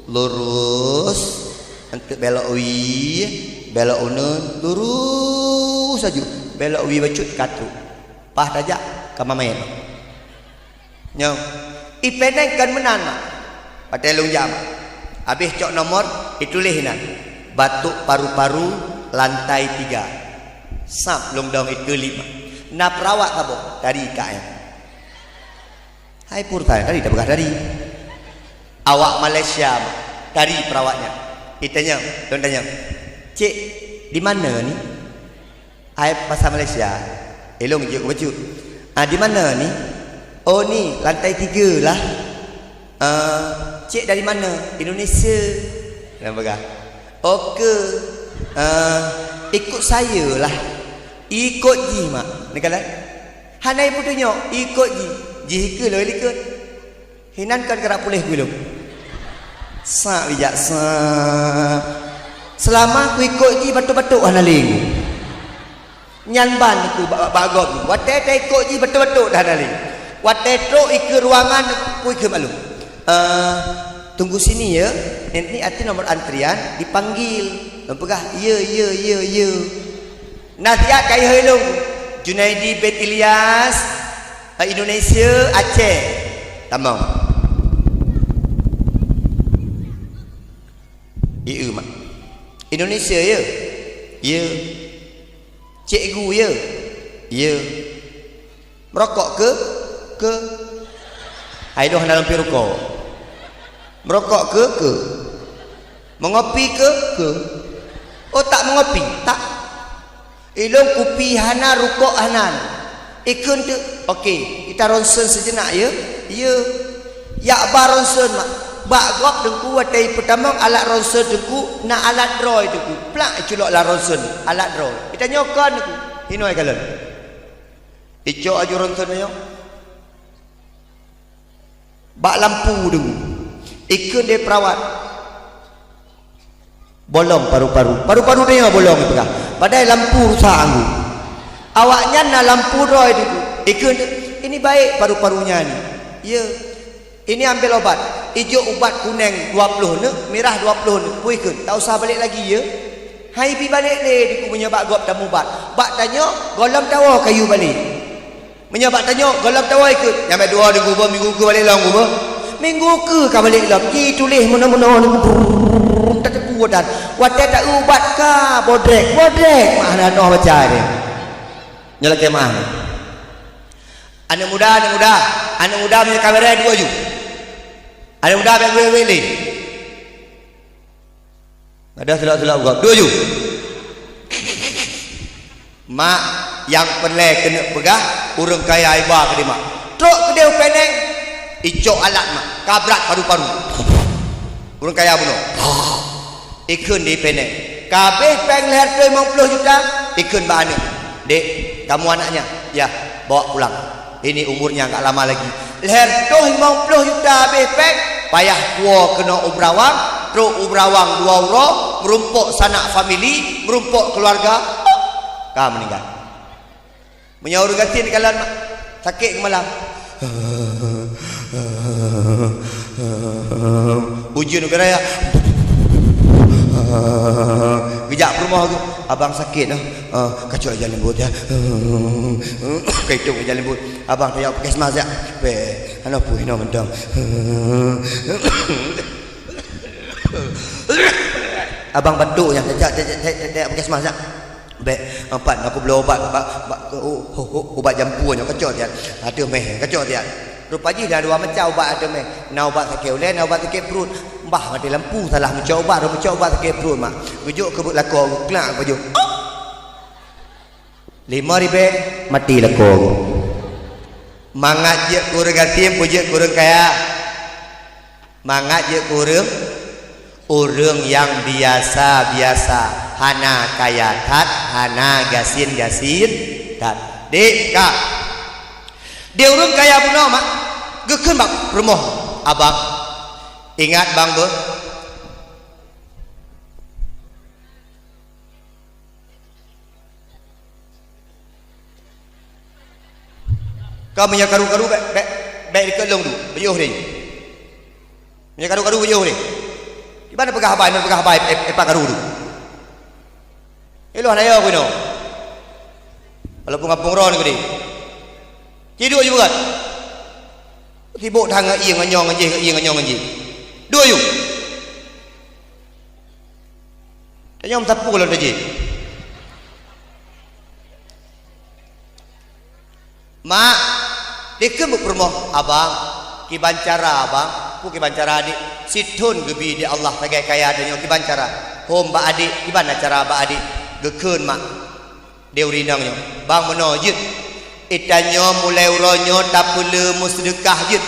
lurus untuk belok ui, belok unun lurus saja. Belok ui bacut katu. Pah tajak ke mamain. Nyong. Ipeneng kan menan mak. Patelung jam. Habis cok nomor ditulis nan. Batuk paru-paru lantai 3. Sap long dong itu 5. Na perawat kabo dari KM. Hai purta tadi dah bekas dari. Awak Malaysia dari perawatnya. Itanya, don tanya. Cik, di mana ni? Hai bahasa Malaysia. Elong je aku baca. Di mana ni? Oh ni lantai 3 lah. Cik dari mana? Indonesia. Nampak? Okey. Ikut saya lah. Ikut ji mak. Ni kalau hanai putunya ikut ji. Ji ke lo ikut. Hinan kan kerap boleh belum. Sa bijak sa. Selama aku ikut ji betul-betul hanaling. Nyanban aku bagok. Watai ikut ji betul-betul dah hanaling. Watai tro ikut ruangan aku ikut malu. Tunggu sini ya. Nanti arti nomor antrian dipanggil. Nampakah? Ya. Nasihat kaya helong. Junaidi bin Ilyas, Indonesia, Aceh. Tamam. Ya mak. Indonesia ya. Ya. Cikgu ya. Ya. Merokok ke? Ke. Hai doh dalam pirukok. Merokok ke? Mengopi ke? Oh tak mengopi? Tak. Ilong kupi hana rukuk hanan. Ikun tu. Okey, kita ronsen sejenak ya. Ya. Ya ba ronsen mak. Bak gop dengku watai pertama alat ronsen dengku nak alat draw dengku. Plak culok la ronsen alat draw. Kita nyokon dengku. Hinoi kalen. Ijo aju ronsen yo. Bak lampu dengku. Ikun dia perawat. Bolong paru-paru. Paru-paru dia bolong itu kah? Padahal lampu rusak anggu. Awaknya na lampu roy itu. Ikun ini baik paru-parunya ni. Ya. Ini ambil obat. Hijau ubat kuning 20 ne, merah 20 ne. Pu ikun. Tak usah balik lagi ya. Hai pi balik le diku punya bak gop tamu ubat. Bak tanya golam tawa kayu balik. Menyabak tanya golam tawa ikut. Nyampe 2 minggu ke balik lang gua. Minggu ke ka balik lang. Ki tulis mana-mana tak tepu dan. Wadah tak ubat ka bodrek. Mana noh baca dia. Nyala kemah. Anak muda punya kamera 2 ju. Anak muda yang wele. Ada selak-selak buka 2 ju. Mak yang pelai kena pegah urang kaya iba ke dia mak. Truk ke dia peneng. Icok alat mak. Kabrak paru-paru. Urang kaya bunuh. Ikun di peneng. Kabeh peng leher tu 50 juta. Ikun bahana. Dek, kamu anaknya. Ya, bawa pulang. Ini umurnya enggak lama lagi. Leher tu 50 juta habis peng. Payah tua kena ubrawang. Truk ubrawang 2 euro. Merumpuk sanak family. Merumpuk keluarga. Kau meninggal. Menyaur gatin kalau sakit ke malam. Ujian negara ya. Gejak rumah aku. Abang sakit dah. Kacau aja lembut ya. Kaitung aja lembut. Abang tanya puskesmas ya. Anak puh ino mentang. Abang batuknya tak puskesmas ya. Baik, empat aku beli obat obat jampunya kacau dia. Ada meh kacau dia. Rupanya dah 2 macam ubat ada meh. Na ubat sakit ulen, na ubat sakit perut. Mbah mati lampu salah mencoba obat sakit perut mak. Rujuk ke laku kelak baju. 5 mati leko. Mangat je kurang gatim puji kurang kaya. Mangat je kurang orang yang biasa-biasa, hana kaya tat, hana gasin-gasin tat. Dek kak, dia orang kaya puno mak, gekeun bak rumah abang. Ingat bang ber, kau punya karu-karu baik dekat long tu, bejauh ni. Punya karu-karu bejauh ni. Di mana pegah habai, mana pegah habai, epak karu tu. Eloh naya aku ni. Walaupun ngapung ron ke ni. Ciduk je berat. Tibuk tangga iya nganyong ngajih, iya nganyong ngajih. Dua you. Tanyong sapu kalau ngajih. Mak, dia ke rumah abang, kibancara abang, ku kibancara adik, situn gebi di Allah tagai kaya adanya kibancara. Hom ba adik, gimana cara ba adik? Gekeun mak. Dia urinangnya, bang menojit. Itanyo mulai uronyo tak perlu musdekah jit.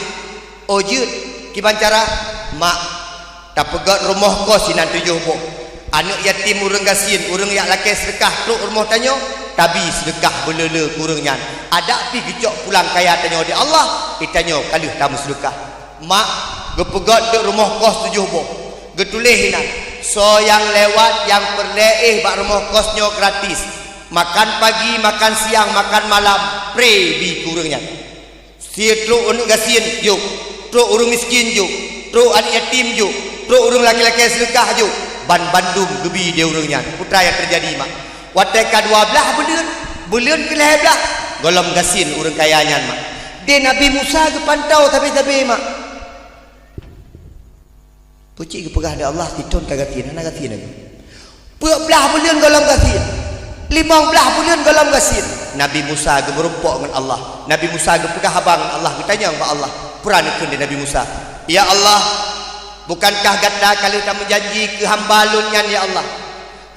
Oh jit, kibancara mak tak pegat rumah kos sinan 7 bok. Anak yatim urang gasin, urang yak laki sedekah tuk rumah tanyo. Tabi sedekah belele kurangnya. Ada pi gejok pulang kaya tanyo di Allah, itanyo kalih tamu sedekah. Mak gepegat dek rumah kos 7 bok. Getulih hinan. So yang lewat yang perleih bak rumah kosnyo gratis. Makan pagi, makan siang, makan malam, prebi kurangnya. Si truk unik gasin juk, truk urang miskin juk, truk anak yatim juk, truk urang laki-laki sedekah juk. Ban Bandung gebi dia urangnya. Putra yang terjadi mak. Wateka 12 bulan ke leblah golom gasin urang kayanya mak. Dia Nabi Musa ke pantau tapi mak. Pucik ke pegah dia Allah titon kagatin ana gatin lagi. 12 bulan golom gasin. 15 bulan golom gasin. Nabi Musa ke berumpuk dengan Allah. Nabi Musa ke pegah abang dengan Allah. Bertanya kepada Allah. Puranakeun dia Nabi Musa. Ya Allah, bukankah gata kalau kamu janji ke hamba lunyan ya Allah?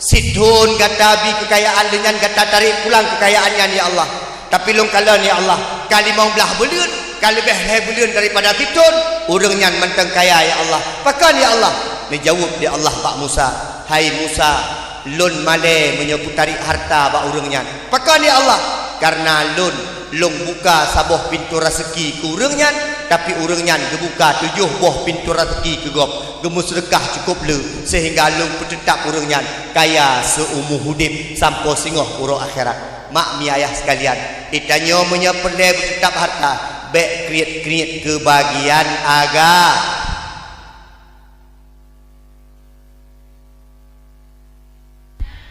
Sidun gata bi kekayaan dengan gata tarik pulang kekayaannya ya Allah. Tapi long kalan ya Allah, kali 15 bulan, kali lebih bulan daripada titun, urang nyan mentang kaya ya Allah. Pakan ya Allah. Menjawab dia Allah Pak Musa, hai Musa, lun male menyebut tarik harta ba urang nyan. Pakan ya Allah, karena lung buka sabuh pintu rezeki ke urang nyan, tapi urang nyan gebuka 7 buah pintu rezeki ke gop. Gemus sedekah cukup le sehingga lung tetap urang nyan kaya seumur hidup sampai singoh urang akhirat. Mak mi ayah sekalian, itanyo menyepelai tetap harta, bek kriat-kriat kebahagiaan agak.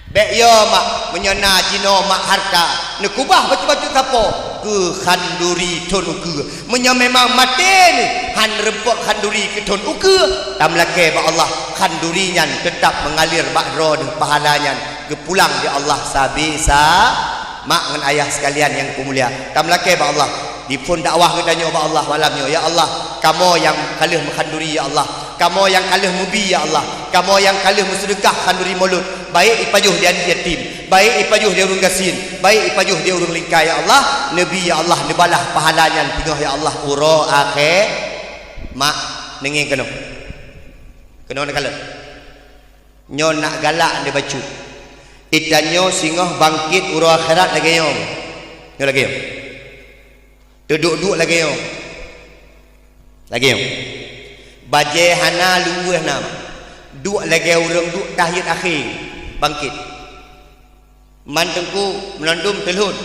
Bek yo mak menyana jino mak harta nekubah baju-baju kapo ke khanduri ton uke menya memang mati ni han rempok khanduri ke ton uke tam lake ba Allah khanduri nyan tetap mengalir bak ro pahalanya ke pulang di Allah sabisa. Mak dengan ayah sekalian yang kumulia, tam lake ba Allah di pun dakwah katanya ba Allah malamnya, ya Allah kamu yang kalih mengkhanduri ya Allah, kamu yang kalih mubi ya Allah, kamu yang kalih bersedekah khanduri mulut, baik ipajuh dia yatim, baik ipajuh dia urang gasin, baik ipajuh dia urang lingkai ya Allah, nabi ya Allah nebalah pahalanya tengah ya Allah uro akhir. Mak nengin kena nak kalah nyo nak galak dia bacu itanyo singoh bangkit uro akhirat lagi yo. Yo lagi yo. Duduk-duduk lagi yo. Lagi yo. Baje hana luweh nam. Duk lagi urang duk tahiyat akhir bangkit. Mantengku menandum telhun.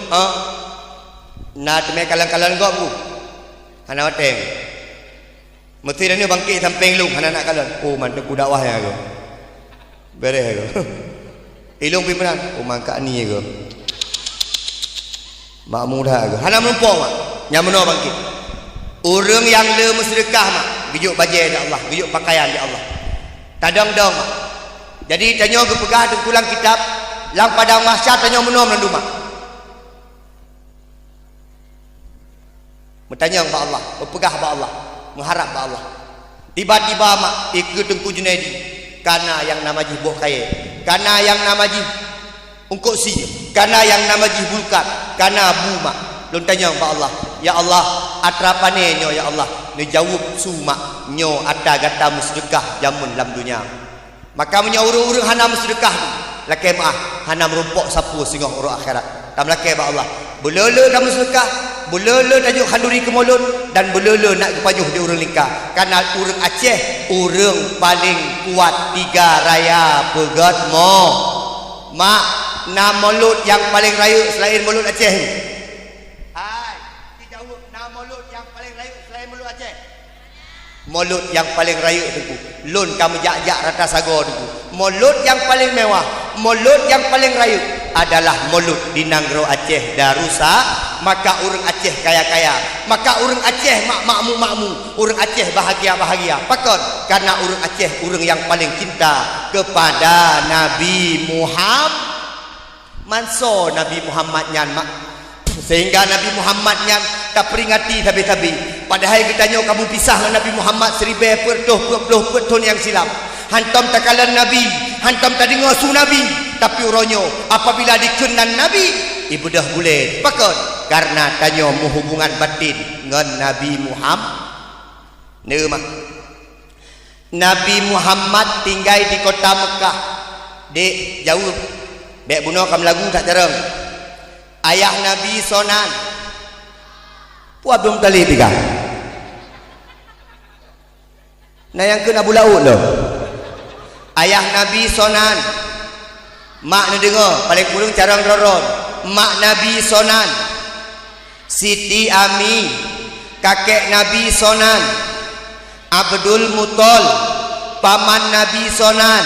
Na teme kalang-kalang gok ku. Hana wateng. Mesti dia ni bangkit samping lung hana nak kalang. Oh mantengku dakwah ya aku. Beres aku. Ilung pimpinan, mangka ni ke? Mak mudah ke? Hana menumpang mak. Yang mana bangkit? Orang yang le sedekah mak, gijuk baju di Allah, gijuk pakaian di Allah. Tadang-dang mak. Jadi tanya ke pegah pulang kitab, lang padang mahsyar tanya mana melandu mak. Bertanya kepada Allah, berpegah kepada Allah, mengharap kepada Allah. Tiba-tiba mak ikut Tengku Junaidi. Karena yang nama ji boh kaya, karena yang nama ji Ungkuk si kana yang nama jibulkan kana buma lon tanya ba Allah ya Allah atrapane nyo ya Allah ni jawab suma nyo ada gata musdekah jamun dalam dunia maka menyo urung-urung hana musdekah lakai maah hana merumpok sapu singoh urang akhirat tam lakai ba Allah belele dah musdekah belele tajuk handuri ke mulut dan belele nak kepajuh di urang lingkar karena urang Aceh urang paling kuat tiga raya pegat mo mak na mulut yang paling rayu selain mulut Aceh ni. Hai, dijawab na mulut yang paling rayu selain mulut Aceh. Mulut yang paling rayu tu. Lun kamu jak-jak rata sago tu. Mulut yang paling mewah, mulut yang paling rayu adalah mulut di Nanggro Aceh Darussa, maka orang Aceh kaya-kaya, maka orang Aceh makmum-makmum, orang Aceh bahagia-bahagia. Pakon karena orang Aceh orang yang paling cinta kepada Nabi Muhammad. Manso Nabi Muhammad nyan mak sehingga Nabi Muhammad nyan tak peringati tabi-tabi padahal kitanya kamu pisah dengan Nabi Muhammad 1040 tahun yang silam hantam takalan Nabi hantam tak dengar su Nabi tapi uronyo apabila dikenan Nabi ibu dah boleh pakon karena tanya mu hubungan batin dengan Nabi Muhammad mak Nabi Muhammad tinggal di kota Mekah dek jauh Bek bunuh kam lagu tak terang. Ayah Nabi Sonan. Puan belum kali tiga. Nah yang kena bulaut loh. Ayah Nabi Sonan. Mak ni dengar paling kurang carang roron. Mak Nabi Sonan. Siti Ami. Kakek Nabi Sonan. Abdul Mutol. Paman Nabi Sonan.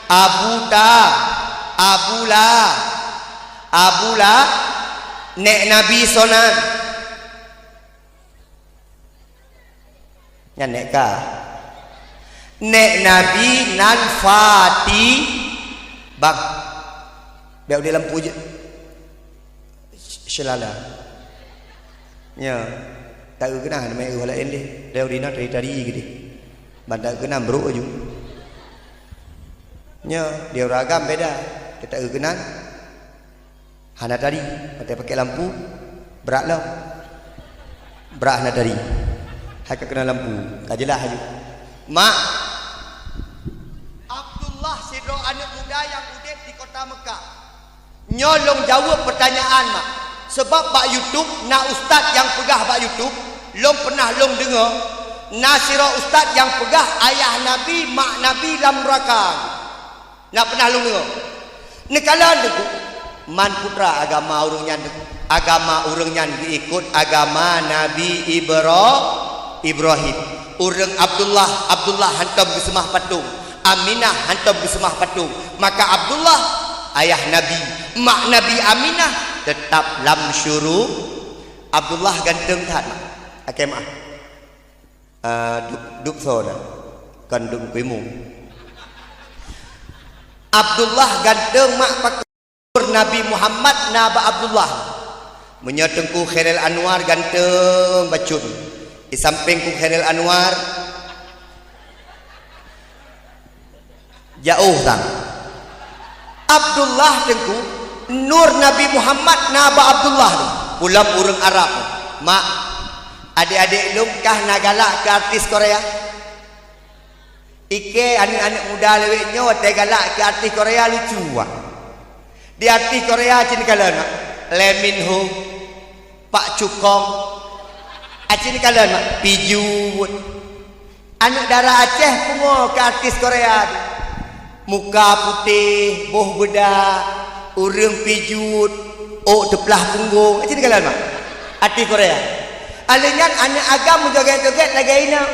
Abu Ta. Abula nek Nabi Sonan ya nek ka nek Nabi nan Fati bang biar di lampu je selala ya tak kena nama orang lain deh leo dina tadi gitu bandar kena bro aja nya dia ragam beda kita kenan hana tadi kita pakai lampu berat lah berat hana tadi hak kena lampu kajelah haju mak Abdullah sidro anak muda yang udip di kota Mekah nyolong jawab pertanyaan mak sebab bak YouTube na ustaz yang pegah bak YouTube long pernah long dengar na sira ustaz yang pegah ayah Nabi mak Nabi dalam neraka nak pernah long dengar nekalan deku man putra agama urangnya diikut agama Nabi Ibrahim urang Abdullah hantam ke semah patung Aminah hantam ke semah patung maka Abdullah ayah Nabi mak Nabi Aminah tetap lam syuruk Abdullah ganteng tak akai mah duk soda kan duk kuimu Abdullah ganteng mak pakur Nabi Muhammad Naba Abdullah menyotengku Khairil Anwar ganteng bacun di sampingku Khairil Anwar jauh tak Abdullah tengku nur Nabi Muhammad Naba Abdullah pulang urang Arab mak adik-adik lungkah nagalak ke artis Korea Ike anak-anak muda leweknya watai galak ke artis Korea lucu wah. Di artis Korea cini kalan Lee Min Ho, Pak Cukong, cini kalan Pijut. Anak darah Aceh pungo ke artis Korea. Muka putih, boh bedak, urang pijut, tepelah punggung. Cini kalan artis Korea. Alingan anak agam joget-joget lagi ina.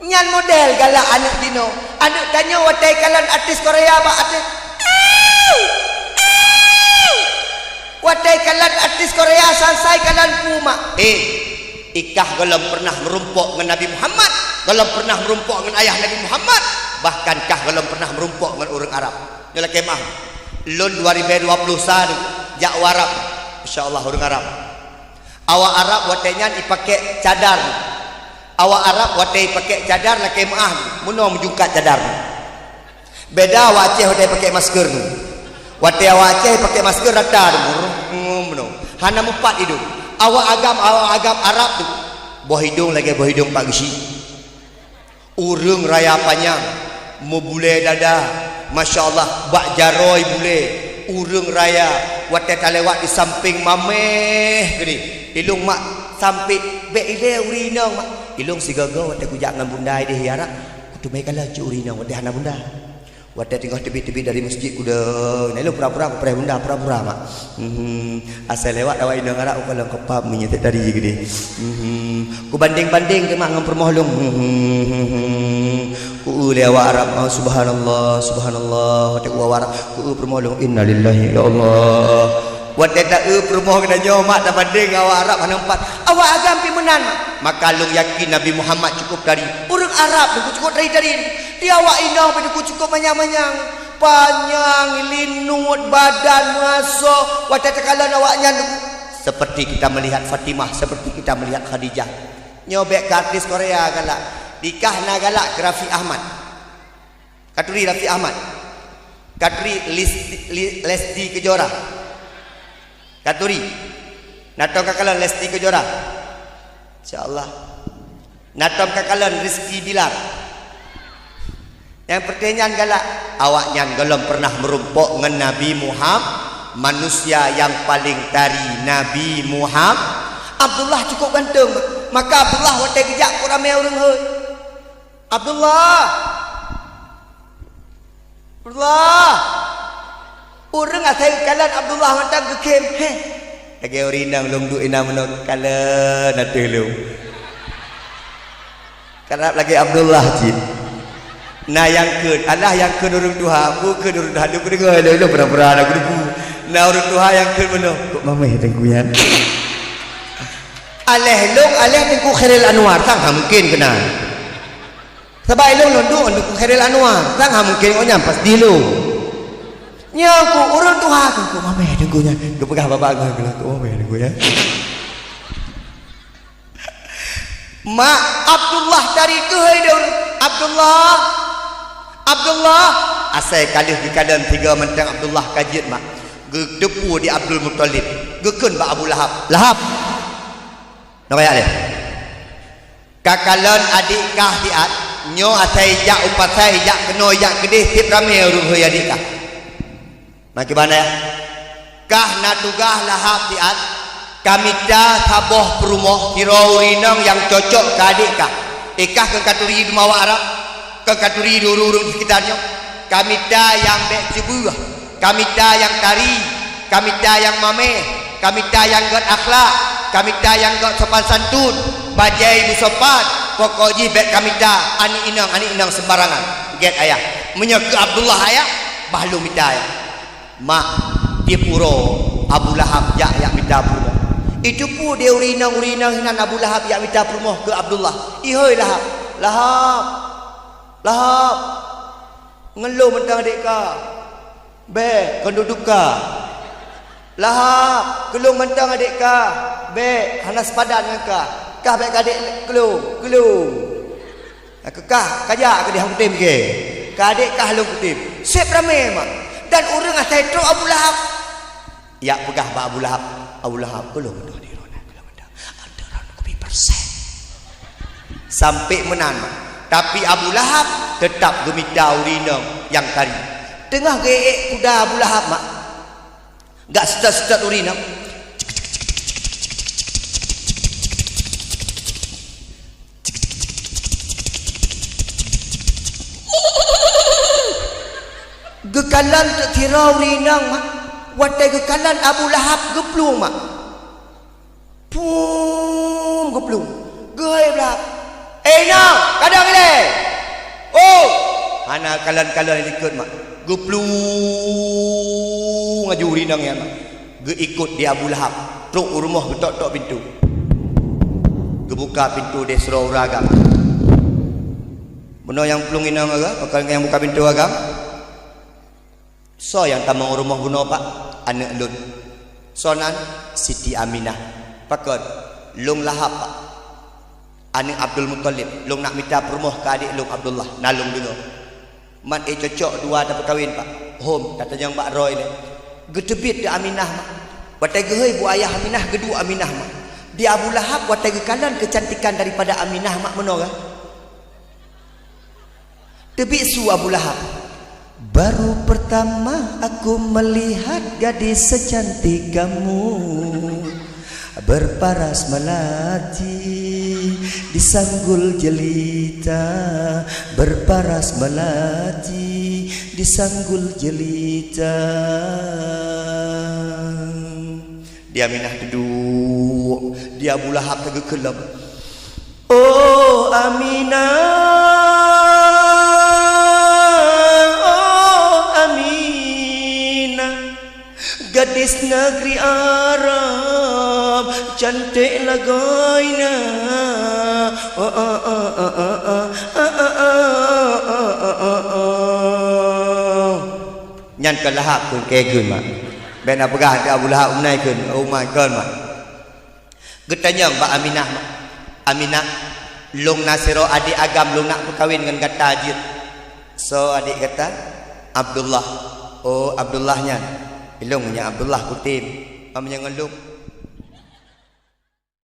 Nyan model galak anak dino anak tanya watai kalan artis Korea ba artis watai kalan artis Korea sansai kalan puma ikah galam pernah merumpok dengan Nabi Muhammad galam pernah merumpok dengan ayah Nabi Muhammad bahkan kah galam pernah merumpok dengan orang Arab nyala kemah lun 2020 jak warab insyaallah orang Arab awak Arab watainya dipakai cadar awak Arab watai pakai cadar lah kemah muno menjungkat cadar Beda waceh hotai pakai masker. Watai waceh pakai masker rata tu. Hana mupat hidung. Awak agam Arab tu. Buah hidung lagi buah hidung Pak Gesi. Urung raya panjang. Mu bule dada. Masya Allah. Bak jaroi bule. Urung raya. Watai talewat di samping mameh gini. Ilung mak sampai be ile urinang mak. Ilung si gaga watai ku jangan bunda dia hiara. Kudu mai kala cu urinang watai hana bunda. Wadah tinggal tepi-tepi dari masjid kuda. Nah lu pura-pura aku pernah bunda pura-pura mak. Asal lewat awak indang arak aku kalau kepap menyetek tadi gede. Ku banding-banding ke mak ngam permohlung. Ku lewat Arab subhanallah subhanallah. Wadah ku Arab ku permohlung innalillahi ya Allah. Wadah tak permoh kena nyomak tak banding awak Arab hana empat. Awak agam pimenan mak. Maka lu yakin Nabi Muhammad cukup dari orang Arab lu cukup dari dia awak inang pada ku cukup manyang-manyang panjang linut badan masuk wadah tekalan awaknya seperti kita melihat Fatimah, seperti kita melihat Khadijah. Nyobek ke artis Korea galak nikah na galak ke Rafi Ahmad, Katuri Rafi Ahmad, Katuri Lesti Kejora, Katuri nato kakalan Lesti Kejora, insyaallah nato kakalan Rizky Bilar. Yang pertanyaan galak awaknya belum pernah merumpuk dengan Nabi Muhammad, manusia yang paling tari Nabi Muhammad. Abdullah cukup ganteng, maka Abdullah watai kejak ku ramai orang hoi. Abdullah orang asal kalan Abdullah mantang kekem lagi orang long du ina menok kalan atuh lu karena lagi Abdullah jin. Nah yang ke Allah yang ke nurung Tuhan bukan nurung Tuhan aku dengar lu pura-pura aku debu. Nah nurung Tuhan yang ke mana kok mama ya tengkuyan aleh tengku Khairil Anwar tang mungkin kena sebab long londu untuk Khairil Anwar tang mungkin kau nyampas di lu nyaku urung Tuhan kok mama ya tengkunya kau pegang bapak aku kok mama ya tengkunya mak Abdullah dari ke Abdullah asal kalih di keadaan tiga mentang Abdullah kajit mak gedepu di Abdul Muttalib gekun ba Abu Lahab nak ayat dia kakalan adik kah diat nyo asai jak upat sai jak keno jak gede tip rame urung hoy adik kah nak gimana ya kah na tugah Lahab diat kami dah taboh perumoh tirawinang yang cocok ke adik kah ikah ke katuri di mawa Arab ke katuri di urung sekitarnya kami dah yang bek cebuah kami dah yang tari kami dah yang mameh kami dah yang got akhlak kami dah yang got sopan santun bajai busopan pokoknya bek kami dah ani inang sembarangan get ayah menyek Abdullah ayah bahlu minta ayah mak dia puro Abu Lahab jak minta puro itu pun dia urinang hinan Abu Lahab yang minta puro ke Abdullah ihoi Lahab ngeluh mentang adik ka be kenduduk ka Lahab kelung mentang adik ka be hanas padan dengan kah be adik kelung kekah kajak ke dia hutim ke adik kah lu hutim sep ramai mak dan orang asal itu Abu Lahab ya pegah ba Abu Lahab kelung mentang di rona kelung mentang ada kopi persen sampai menan tapi Abu Lahab tetap gemita urinang yang tadi tengah geek kuda Abu Lahab mak gak sedat urinang gekalan tertirau urinang mak watai gekalan Abu Lahab geplung mak pum geplung gehai belak nah kadang ni oh hana kalan-kalan ikut mak geplung ngaju urinang ya mak ge ikut di Abu Lahab truk rumah getok-tok pintu gebuka pintu dia suruh uragam benar yang pelung inang agak bakal yang buka pintu agam so yang tamang rumah guna pak anak lun sonan Siti Aminah pakot lung Lahab pak anak Abdul Muttalib lung nak minta permoh ke adik lung Abdullah nalung dengar Man cocok dua dapat kahwin pak. Hom kata yang Pak Roy ni. Getebit dia Aminah mak. Watai gehoi bu ayah Aminah gedua Aminah mak. Dia Abu Lahab watai gekalan kecantikan daripada Aminah mak menora. Tebik su Abu Lahab. Baru pertama aku melihat gadis secantik kamu, berparas melati di sanggul jelita, berparas melati di sanggul jelita. Dia Aminah duduk, dia Abu Lahab tergekelap. Oh Aminah, gadis negeri Arab cantik lagainya. Nyan ke Lahab pun kegun mak. Ben apa gah Abu Lahab menai kun. Oh my god mak. Getanya Mbak Aminah mak. Aminah long nasiro adik agam long nak berkahwin dengan kata ajit. So adik kata Abdullah. Oh Abdullahnya. Ilung nya Abdullah Kutim. Pamnya ngelung.